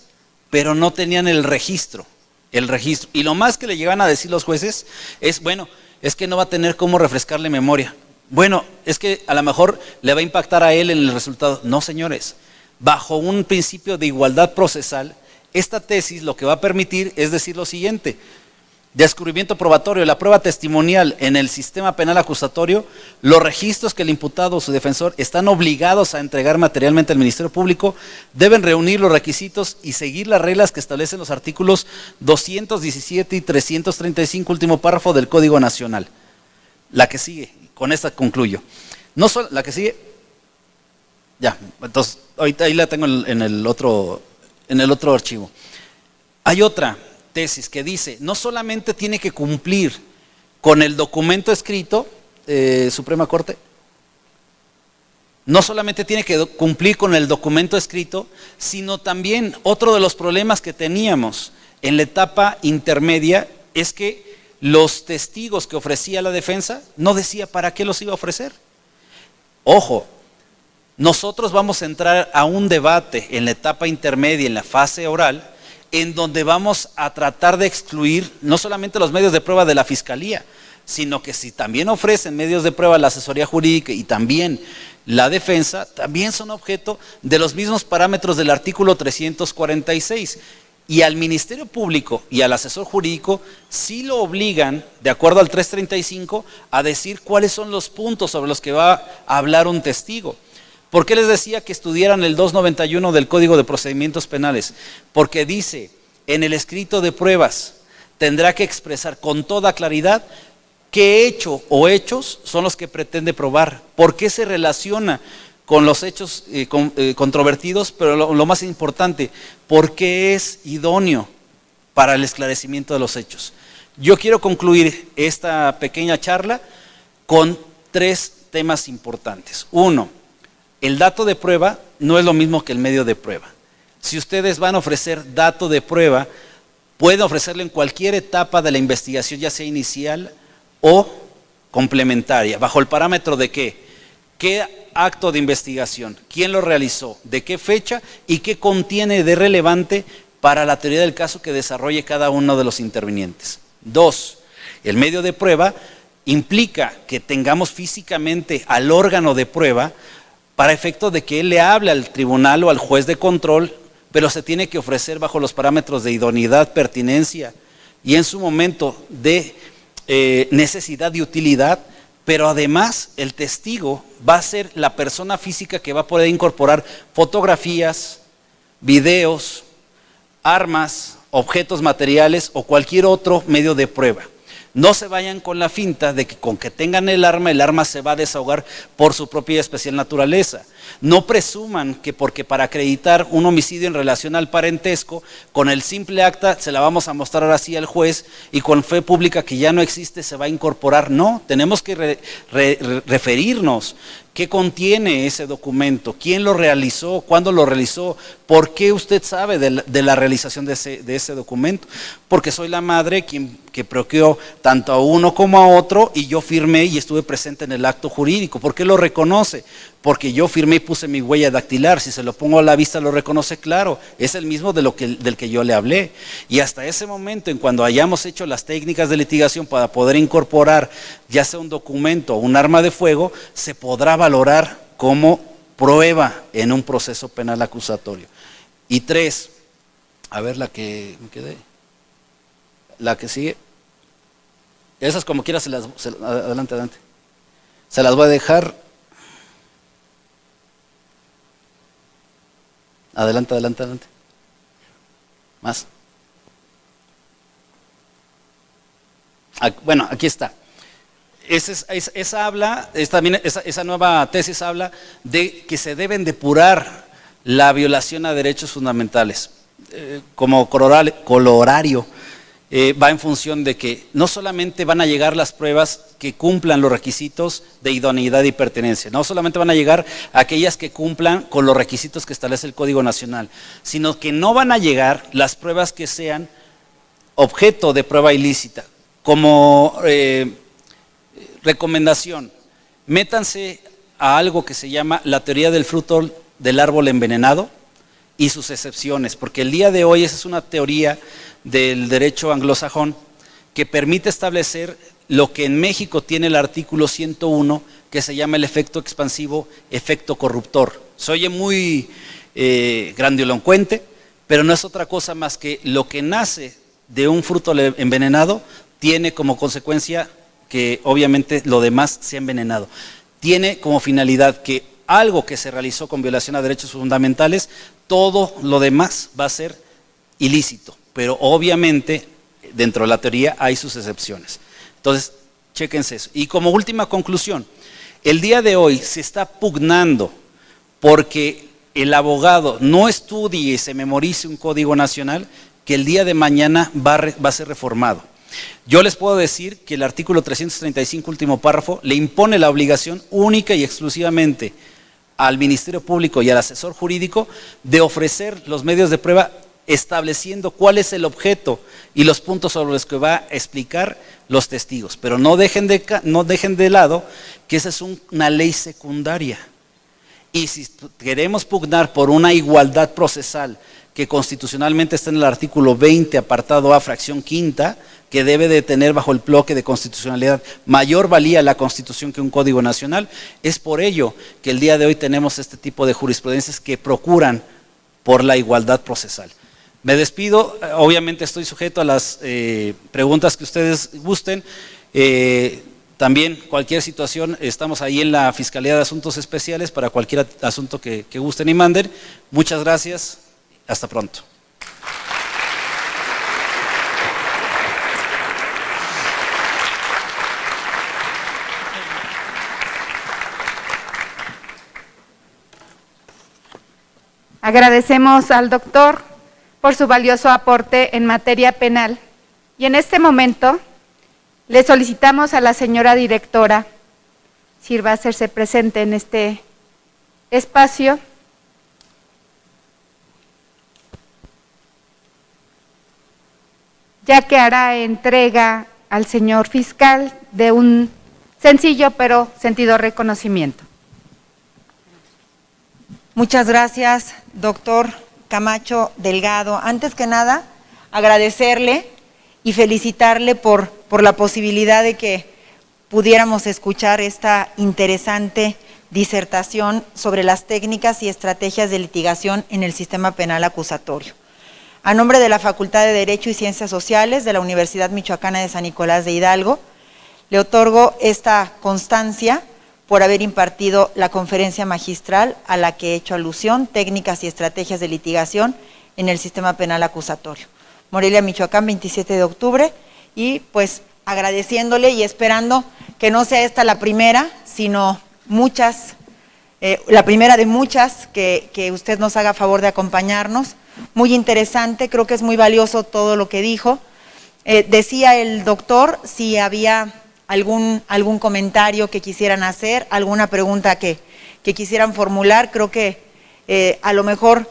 Speaker 3: pero no tenían el registro. Y lo más que le llegan a decir los jueces es, bueno, es que no va a tener cómo refrescarle memoria. Bueno, es que a lo mejor le va a impactar a él en el resultado. No, señores, bajo un principio de igualdad procesal, esta tesis lo que va a permitir es decir lo siguiente: descubrimiento probatorio, la prueba testimonial en el sistema penal acusatorio, los registros que el imputado o su defensor están obligados a entregar materialmente al Ministerio Público deben reunir los requisitos y seguir las reglas que establecen los artículos 217 y 335, último párrafo del Código Nacional. La que sigue, con esta concluyo. No solo, la que sigue, ya, entonces ahorita ahí la tengo en el otro archivo. Hay otra tesis que dice, no solamente tiene que cumplir con el documento escrito, Suprema Corte, no solamente tiene que cumplir con el documento escrito, sino también otro de los problemas que teníamos en la etapa intermedia es que los testigos que ofrecía la defensa no decía para qué los iba a ofrecer. Ojo, nosotros vamos a entrar a un debate en la etapa intermedia, en la fase oral, en donde vamos a tratar de excluir no solamente los medios de prueba de la Fiscalía, sino que si también ofrecen medios de prueba la asesoría jurídica y también la defensa, también son objeto de los mismos parámetros del artículo 346. Y al Ministerio Público y al asesor jurídico sí lo obligan, de acuerdo al 335, a decir cuáles son los puntos sobre los que va a hablar un testigo. ¿Por qué les decía que estudiaran el 291 del Código de Procedimientos Penales? Porque dice, en el escrito de pruebas tendrá que expresar con toda claridad qué hecho o hechos son los que pretende probar, por qué se relaciona con los hechos controvertidos, pero lo más importante, por qué es idóneo para el esclarecimiento de los hechos. Yo quiero concluir esta pequeña charla con 3 temas importantes. 1, el dato de prueba no es lo mismo que el medio de prueba. Si ustedes van a ofrecer dato de prueba, pueden ofrecerlo en cualquier etapa de la investigación, ya sea inicial o complementaria, bajo el parámetro de qué acto de investigación, quién lo realizó, de qué fecha y qué contiene de relevante para la teoría del caso que desarrolle cada uno de los intervinientes. 2, el medio de prueba implica que tengamos físicamente al órgano de prueba para efecto de que él le hable al tribunal o al juez de control, pero se tiene que ofrecer bajo los parámetros de idoneidad, pertinencia y en su momento de necesidad y utilidad, pero además el testigo va a ser la persona física que va a poder incorporar fotografías, videos, armas, objetos materiales o cualquier otro medio de prueba. No se vayan con la finta de que con que tengan el arma se va a desahogar por su propia y especial naturaleza. No presuman que porque para acreditar un homicidio en relación al parentesco, con el simple acta se la vamos a mostrar así al juez y con fe pública que ya no existe se va a incorporar. No, tenemos que referirnos. ¿Qué contiene ese documento? ¿Quién lo realizó? ¿Cuándo lo realizó? ¿Por qué usted sabe de la realización de ese documento? Porque soy la madre que procreó tanto a uno como a otro y yo firmé y estuve presente en el acto jurídico. ¿Por qué lo reconoce? Porque yo firmé y puse mi huella dactilar. Si se lo pongo a la vista lo reconoce, claro. Es el mismo del que yo le hablé. Y hasta ese momento, en cuando hayamos hecho las técnicas de litigación para poder incorporar ya sea un documento o un arma de fuego, se podrá valorar como prueba en un proceso penal acusatorio. Y 3, a ver la que me quedé, la que sigue, esas como quiera adelante, se las voy a dejar, adelante, más, bueno, aquí está. Esa nueva tesis habla de que se deben depurar la violación a derechos fundamentales. Como colorario, va en función de que no solamente van a llegar las pruebas que cumplan los requisitos de idoneidad y pertenencia, no solamente van a llegar aquellas que cumplan con los requisitos que establece el Código Nacional, sino que no van a llegar las pruebas que sean objeto de prueba ilícita. Como recomendación, métanse a algo que se llama la teoría del fruto del árbol envenenado y sus excepciones, porque el día de hoy esa es una teoría del derecho anglosajón que permite establecer lo que en México tiene el artículo 101, que se llama el efecto expansivo, efecto corruptor. Se oye muy grandilocuente, pero no es otra cosa más que lo que nace de un fruto envenenado tiene como consecuencia que obviamente lo demás sea envenenado. Tiene como finalidad que algo que se realizó con violación a derechos fundamentales, todo lo demás va a ser ilícito, pero obviamente dentro de la teoría hay sus excepciones. Entonces, chéquense eso. Y como última conclusión, el día de hoy se está pugnando porque el abogado no estudie y se memorice un código nacional que el día de mañana va a ser reformado. Yo les puedo decir que el artículo 335, último párrafo, le impone la obligación única y exclusivamente al Ministerio Público y al asesor jurídico de ofrecer los medios de prueba estableciendo cuál es el objeto y los puntos sobre los que va a explicar los testigos. Pero no dejen de lado que esa es una ley secundaria. Y si queremos pugnar por una igualdad procesal que constitucionalmente está en el artículo 20, apartado A, fracción quinta, que debe de tener bajo el bloque de constitucionalidad mayor valía la Constitución que un código nacional, es por ello que el día de hoy tenemos este tipo de jurisprudencias que procuran por la igualdad procesal. Me despido, obviamente estoy sujeto a las preguntas que ustedes gusten. También cualquier situación, estamos ahí en la Fiscalía de Asuntos Especiales para cualquier asunto que gusten y manden. Muchas gracias, hasta pronto.
Speaker 1: Agradecemos al doctor por su valioso aporte en materia penal y en este momento le solicitamos a la señora directora si va a hacerse presente en este espacio. Ya que hará entrega al señor fiscal de un sencillo pero sentido reconocimiento.
Speaker 2: Muchas gracias, doctor Camacho Delgado. Antes que nada, agradecerle y felicitarle por la posibilidad de que pudiéramos escuchar esta interesante disertación sobre las técnicas y estrategias de litigación en el sistema penal acusatorio. A nombre de la Facultad de Derecho y Ciencias Sociales de la Universidad Michoacana de San Nicolás de Hidalgo, le otorgo esta constancia por haber impartido la conferencia magistral a la que he hecho alusión, técnicas y estrategias de litigación en el sistema penal acusatorio. Morelia, Michoacán, 27 de octubre, y pues agradeciéndole y esperando que no sea esta la primera, sino muchas la primera de muchas que usted nos haga favor de acompañarnos. Muy interesante, creo que es muy valioso todo lo que dijo. Decía el doctor si había algún comentario que quisieran hacer, alguna pregunta que quisieran formular. Creo que a lo mejor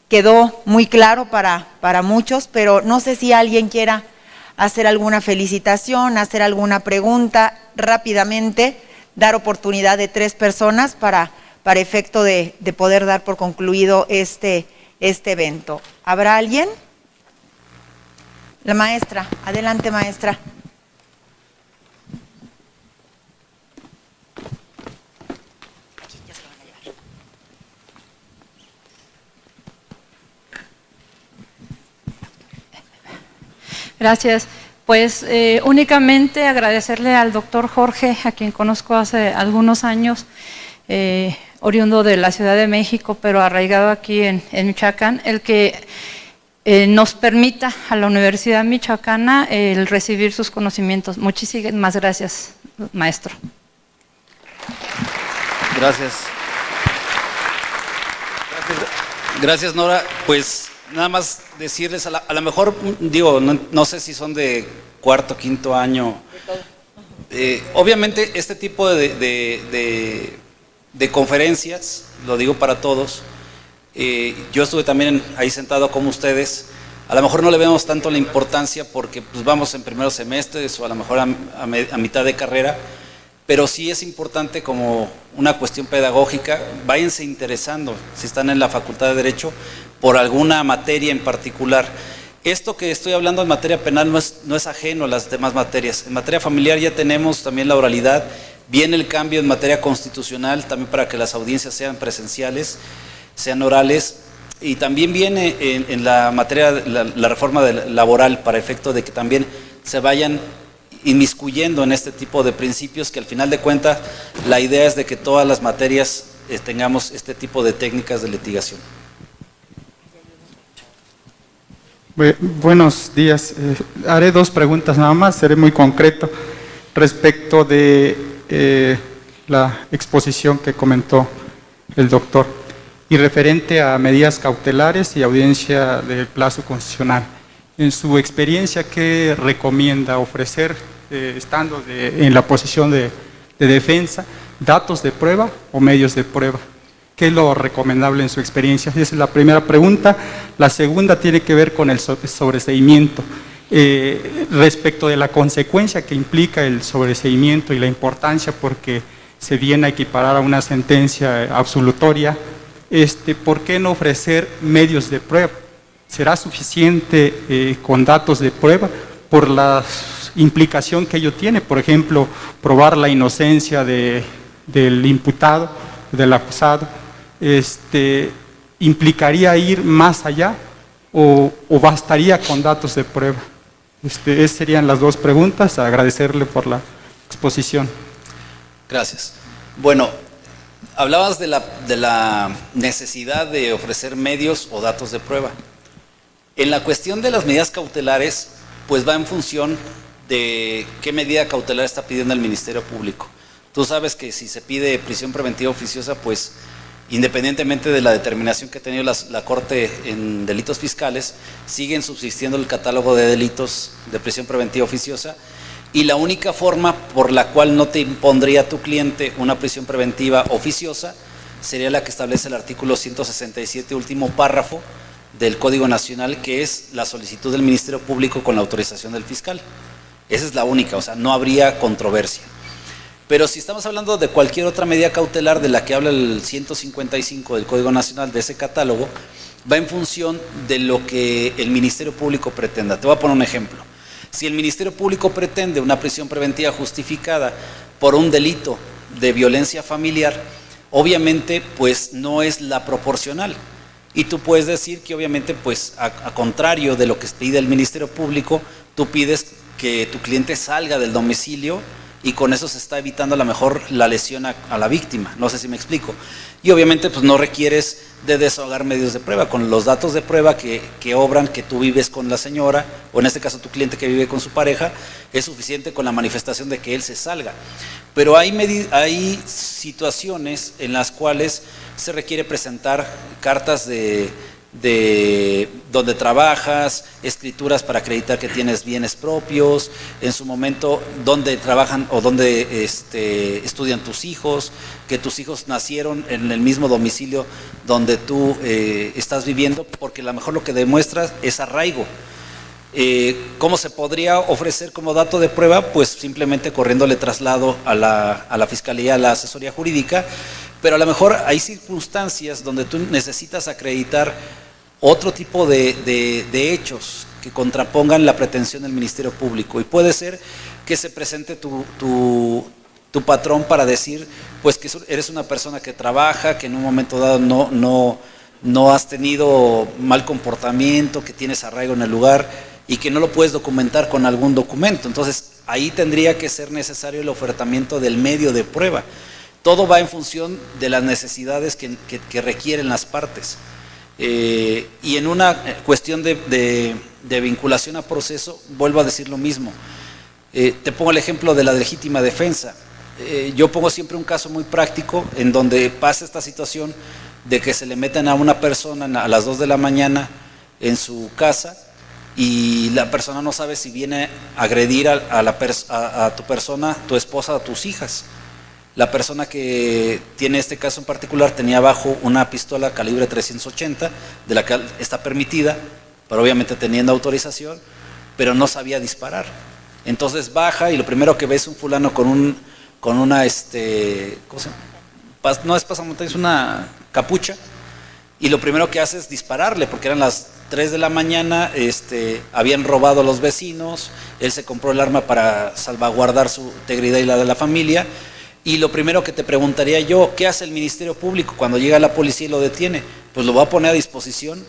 Speaker 2: quedó muy claro para muchos, pero no sé si alguien quiera hacer alguna felicitación, hacer alguna pregunta rápidamente, dar oportunidad de 3 personas para efecto de poder dar por concluido este evento. ¿Habrá alguien? La maestra, adelante maestra.
Speaker 4: Gracias. Pues únicamente agradecerle al doctor Jorge, a quien conozco hace algunos años, oriundo de la Ciudad de México, pero arraigado aquí en Michoacán, el que nos permita a la Universidad Michoacana el recibir sus conocimientos. Muchísimas gracias, maestro.
Speaker 3: Gracias. Gracias, Nora. Pues nada más decirles, a lo mejor, digo, no sé si son de cuarto, quinto año. Obviamente este tipo de conferencias, lo digo para todos, yo estuve también ahí sentado como ustedes, a lo mejor no le vemos tanto la importancia porque pues vamos en primeros semestres o a lo mejor a mitad de carrera, pero sí es importante como una cuestión pedagógica. Váyanse interesando, si están en la Facultad de Derecho, por alguna materia en particular. Esto que estoy hablando en materia penal no es ajeno a las demás materias. En materia familiar ya tenemos también la oralidad, viene el cambio en materia constitucional también para que las audiencias sean presenciales, sean orales, y también viene en la materia, la reforma laboral, para efecto de que también se vayan inmiscuyendo en este tipo de principios, que al final de cuentas la idea es de que todas las materias tengamos este tipo de técnicas de litigación.
Speaker 5: Buenos días. Haré 2 preguntas nada más, seré muy concreto respecto de la exposición que comentó el doctor y referente a medidas cautelares y audiencia del plazo constitucional. En su experiencia, ¿qué recomienda ofrecer, estando en la posición de defensa, datos de prueba o medios de prueba? ¿Qué es lo recomendable en su experiencia? Esa es la primera pregunta. La segunda tiene que ver con el sobreseimiento. Respecto de la consecuencia que implica el sobreseimiento y la importancia, porque se viene a equiparar a una sentencia absolutoria, ¿por qué no ofrecer medios de prueba? ¿Será suficiente con datos de prueba por la implicación que ello tiene? Por ejemplo, probar la inocencia del imputado, del acusado. ¿Implicaría ir más allá o bastaría con datos de prueba? Esas serían las 2 preguntas. Agradecerle por la exposición.
Speaker 3: Gracias. Bueno, hablabas de la necesidad de ofrecer medios o datos de prueba. En la cuestión de las medidas cautelares, pues va en función de qué medida cautelar está pidiendo el Ministerio Público. Tú sabes que si se pide prisión preventiva oficiosa, pues independientemente de la determinación que ha tenido la Corte en delitos fiscales, siguen subsistiendo el catálogo de delitos de prisión preventiva oficiosa, y la única forma por la cual no te impondría a tu cliente una prisión preventiva oficiosa sería la que establece el artículo 167, último párrafo del Código Nacional, que es la solicitud del Ministerio Público con la autorización del fiscal. Esa es la única, o sea, no habría controversia. Pero si estamos hablando de cualquier otra medida cautelar de la que habla el 155 del Código Nacional, de ese catálogo, va en función de lo que el Ministerio Público pretenda. Te voy a poner un ejemplo. Si el Ministerio Público pretende una prisión preventiva justificada por un delito de violencia familiar, obviamente pues no es la proporcional. Y tú puedes decir que obviamente pues a contrario de lo que pide el Ministerio Público, tú pides que tu cliente salga del domicilio, y con eso se está evitando a lo mejor la lesión a la víctima. No sé si me explico. Y obviamente pues no requieres de desahogar medios de prueba. Con los datos de prueba que obran, que tú vives con la señora, o en este caso tu cliente que vive con su pareja, es suficiente con la manifestación de que él se salga. Pero hay situaciones en las cuales se requiere presentar cartas de donde trabajas, escrituras para acreditar que tienes bienes propios, en su momento donde trabajan o donde estudian tus hijos, que tus hijos nacieron en el mismo domicilio donde tú estás viviendo, porque a lo mejor lo que demuestras es arraigo. ¿Cómo se podría ofrecer como dato de prueba? Pues simplemente corriéndole traslado a la Fiscalía, a la asesoría jurídica, pero a lo mejor hay circunstancias donde tú necesitas acreditar otro tipo de hechos que contrapongan la pretensión del Ministerio Público, y puede ser que se presente tu patrón para decir pues que eres una persona que trabaja, que en un momento dado no has tenido mal comportamiento, que tienes arraigo en el lugar y que no lo puedes documentar con algún documento. Entonces ahí tendría que ser necesario el ofertamiento del medio de prueba. Todo va en función de las necesidades que requieren las partes. Y en una cuestión de vinculación a proceso, vuelvo a decir lo mismo. Te pongo el ejemplo de la legítima defensa. Yo pongo siempre un caso muy práctico en donde pasa esta situación de que se le meten a una persona a las 2 de la mañana en su casa y la persona no sabe si viene a agredir a tu persona, tu esposa o tus hijas. La persona que tiene este caso en particular tenía abajo una pistola calibre 380, de la que está permitida, pero obviamente teniendo autorización, pero no sabía disparar. Entonces baja y lo primero que ve es un fulano con una, ¿cómo se llama? No es pasamontañas, es una capucha, y lo primero que hace es dispararle, porque eran las 3 de la mañana, habían robado a los vecinos, él se compró el arma para salvaguardar su integridad y la de la familia. Y lo primero que te preguntaría yo, ¿qué hace el Ministerio Público cuando llega la policía y lo detiene? Pues lo va a poner a disposición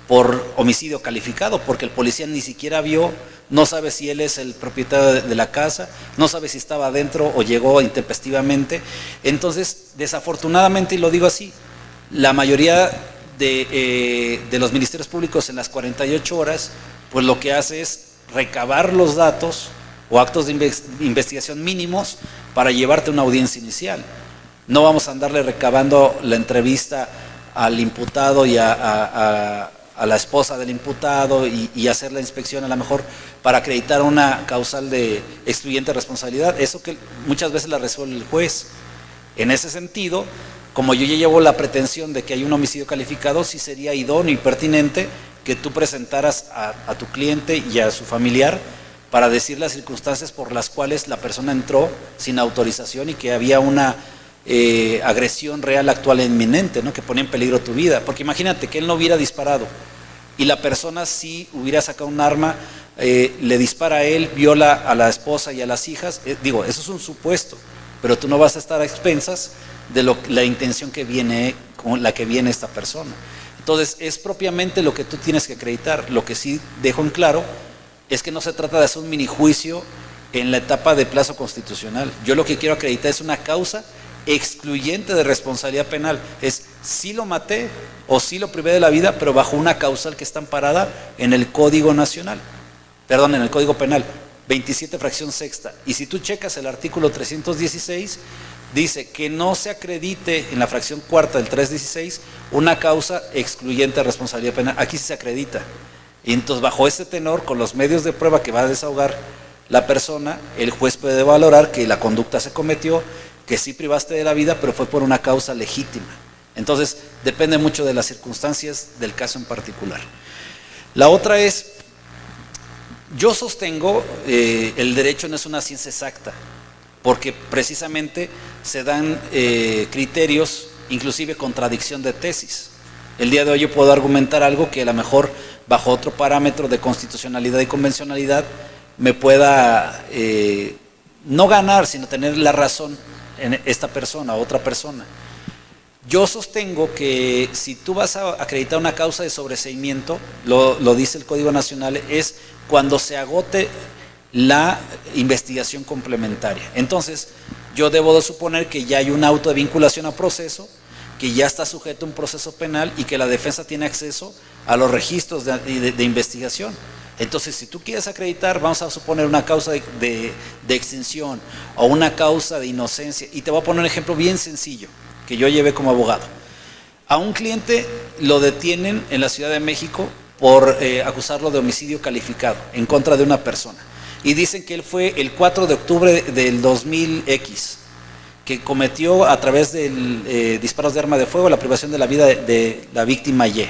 Speaker 3: por homicidio calificado, porque el policía ni siquiera vio, no sabe si él es el propietario de la casa, no sabe si estaba adentro o llegó intempestivamente. Entonces, desafortunadamente, y lo digo así, la mayoría de los ministerios públicos en las 48 horas, pues lo que hace es recabar los datos o actos de investigación mínimos para llevarte a una audiencia inicial. No vamos a andarle recabando la entrevista al imputado y a la esposa del imputado y hacer la inspección a lo mejor para acreditar una causal de excluyente responsabilidad. Eso que muchas veces la resuelve el juez. En ese sentido, como yo ya llevo la pretensión de que hay un homicidio calificado, sí sería idóneo y pertinente que tú presentaras a tu cliente y a su familiar para decir las circunstancias por las cuales la persona entró sin autorización y que había una agresión real, actual e inminente, ¿no? Que ponía en peligro tu vida. Porque imagínate que él no hubiera disparado y la persona sí hubiera sacado un arma, le dispara a él, viola a la esposa y a las hijas. Eso es un supuesto, pero tú no vas a estar a expensas de la intención que viene, con la que viene esta persona. Entonces es propiamente lo que tú tienes que acreditar. Lo que sí dejo en claro es que no se trata de hacer un minijuicio en la etapa de plazo constitucional. Yo lo que quiero acreditar es una causa excluyente de responsabilidad penal. Es sí lo maté o sí lo privé de la vida, pero bajo una causal que está amparada en el Código Nacional, en el Código Penal, 27 fracción sexta. Y si tú checas el artículo 316, dice que no se acredite en la fracción cuarta del 316 una causa excluyente de responsabilidad penal. Aquí sí se acredita. Y entonces bajo este tenor, con los medios de prueba que va a desahogar la persona, el juez puede valorar que la conducta se cometió, que sí privaste de la vida, pero fue por una causa legítima. Entonces depende mucho de las circunstancias del caso en particular. La otra es, yo sostengo, el derecho no es una ciencia exacta, porque precisamente se dan criterios, inclusive contradicción de tesis. El día de hoy yo puedo argumentar algo que a lo mejor bajo otro parámetro de constitucionalidad y convencionalidad me pueda no ganar, sino tener la razón en esta persona o otra persona. Yo sostengo que si tú vas a acreditar una causa de sobreseimiento, lo dice el Código Nacional, es cuando se agote la investigación complementaria. Entonces, yo debo de suponer que ya hay un auto de vinculación a proceso, que ya está sujeto a un proceso penal y que la defensa tiene acceso a los registros de investigación. Entonces, si tú quieres acreditar, vamos a suponer una causa de extinción o una causa de inocencia, y te voy a poner un ejemplo bien sencillo que yo llevé como abogado. A un cliente lo detienen en la Ciudad de México por acusarlo de homicidio calificado en contra de una persona, y dicen que él fue el 4 de octubre del 2000X, que cometió a través de disparos de arma de fuego la privación de la vida de la víctima Y.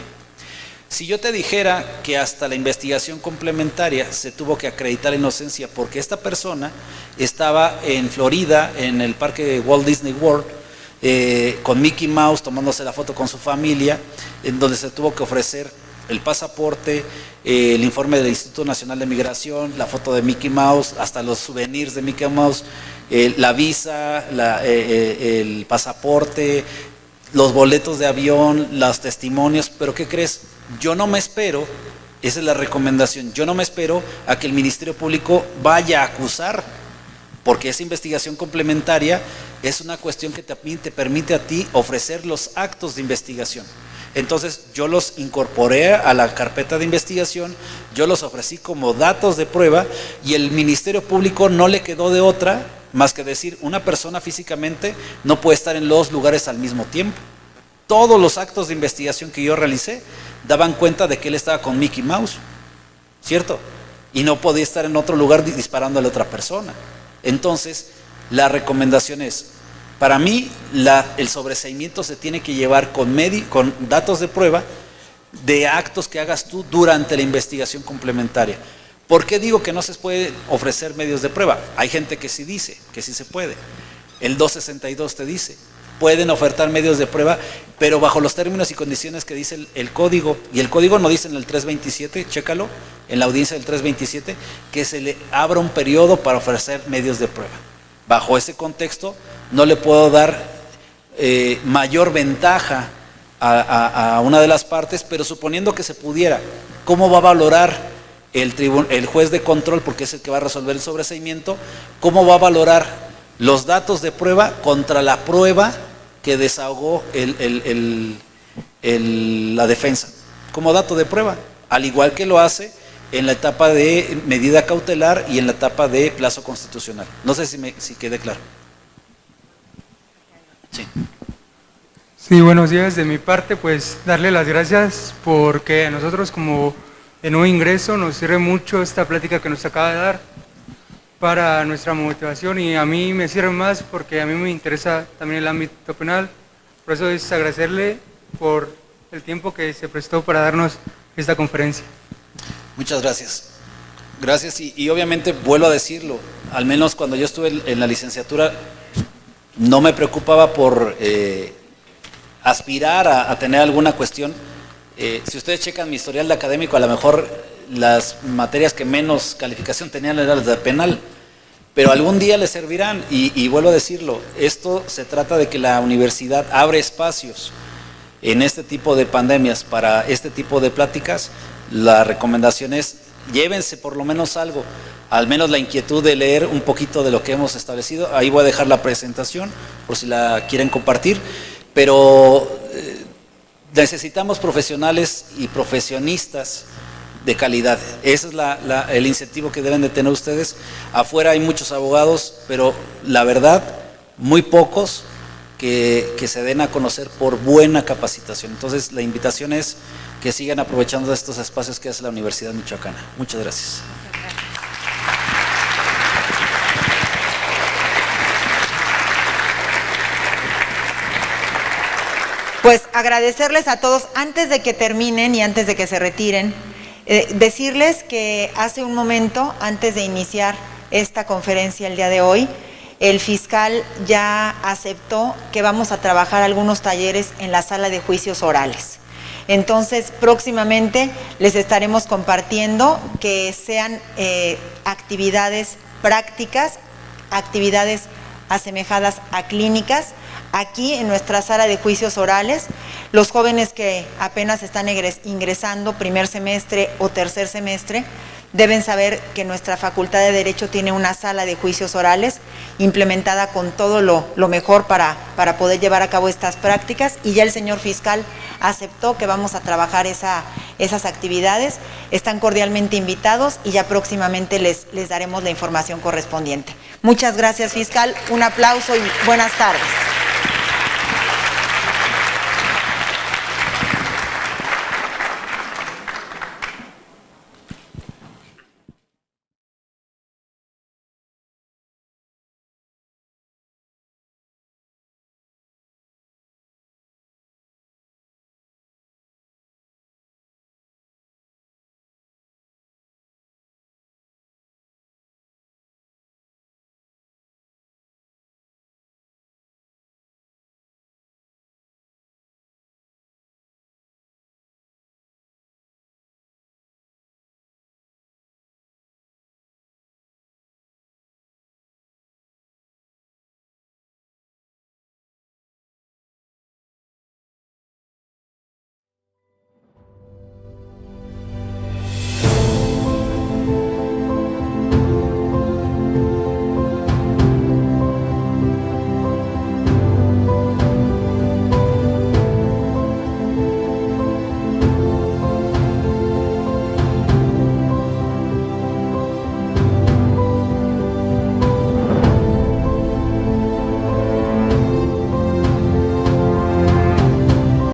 Speaker 3: Si yo te dijera que hasta la investigación complementaria se tuvo que acreditar la inocencia porque esta persona estaba en Florida, en el parque Walt Disney World, con Mickey Mouse tomándose la foto con su familia, en donde se tuvo que ofrecer el pasaporte, el informe del Instituto Nacional de Migración, la foto de Mickey Mouse, hasta los souvenirs de Mickey Mouse, la visa, el pasaporte, los boletos de avión, los testimonios, pero ¿qué crees? Yo no me espero, esa es la recomendación, yo no me espero a que el Ministerio Público vaya a acusar, porque esa investigación complementaria es una cuestión que también te permite a ti ofrecer los actos de investigación. Entonces yo los incorporé a la carpeta de investigación, yo los ofrecí como datos de prueba y el Ministerio Público no le quedó de otra más que decir, una persona físicamente no puede estar en los lugares al mismo tiempo. Todos los actos de investigación que yo realicé daban cuenta de que él estaba con Mickey Mouse, ¿cierto? Y no podía estar en otro lugar disparándole a otra persona. Entonces, la recomendación es, para mí, el sobreseimiento se tiene que llevar con datos de prueba de actos que hagas tú durante la investigación complementaria. ¿Por qué digo que no se puede ofrecer medios de prueba? Hay gente que sí dice, que sí se puede. El 262 te dice, pueden ofertar medios de prueba, pero bajo los términos y condiciones que dice el código, y el código no dice en el 327, chécalo, en la audiencia del 327, que se le abra un periodo para ofrecer medios de prueba. Bajo ese contexto, no le puedo dar mayor ventaja a una de las partes, pero suponiendo que se pudiera, ¿cómo va a valorar el juez de control, porque es el que va a resolver el sobreseimiento, cómo va a valorar los datos de prueba contra la prueba que desahogó la defensa como dato de prueba, al igual que lo hace en la etapa de medida cautelar y en la etapa de plazo constitucional? No sé si quede claro. Sí.
Speaker 5: Sí, buenos días. De mi parte, pues darle las gracias porque a nosotros como de nuevo ingreso nos sirve mucho esta plática que nos acaba de dar para nuestra motivación, y a mí me sirve más porque a mí me interesa también el ámbito penal. Por eso es agradecerle por el tiempo que se prestó para darnos esta conferencia.
Speaker 3: Muchas gracias. Gracias, y obviamente vuelvo a decirlo, al menos cuando yo estuve en la licenciatura no me preocupaba por aspirar a tener alguna cuestión. Si ustedes checan mi historial de académico, a lo mejor las materias que menos calificación tenían eran las de penal, pero algún día les servirán, y vuelvo a decirlo, esto se trata de que la universidad abre espacios en este tipo de pandemias para este tipo de pláticas. La recomendación es, llévense por lo menos algo, al menos la inquietud de leer un poquito de lo que hemos establecido. Ahí voy a dejar la presentación por si la quieren compartir, pero necesitamos profesionales y profesionistas de calidad. Ese es el incentivo que deben de tener ustedes. Afuera hay muchos abogados, pero la verdad, muy pocos que se den a conocer por buena capacitación. Entonces, la invitación es que sigan aprovechando estos espacios que hace la Universidad Michoacana. Muchas gracias.
Speaker 2: Pues agradecerles a todos, antes de que terminen y antes de que se retiren, decirles que hace un momento, antes de iniciar esta conferencia el día de hoy, el fiscal ya aceptó que vamos a trabajar algunos talleres en la sala de juicios orales. Entonces, próximamente les estaremos compartiendo que sean actividades prácticas, actividades asemejadas a clínicas, aquí en nuestra sala de juicios orales. Los jóvenes que apenas están ingresando primer semestre o tercer semestre Deben saber que nuestra Facultad de Derecho tiene una sala de juicios orales implementada con todo lo mejor para poder llevar a cabo estas prácticas, y ya el señor fiscal aceptó que vamos a trabajar esas actividades. Están cordialmente invitados y ya próximamente les daremos la información correspondiente. Muchas gracias, fiscal. Un aplauso y buenas tardes.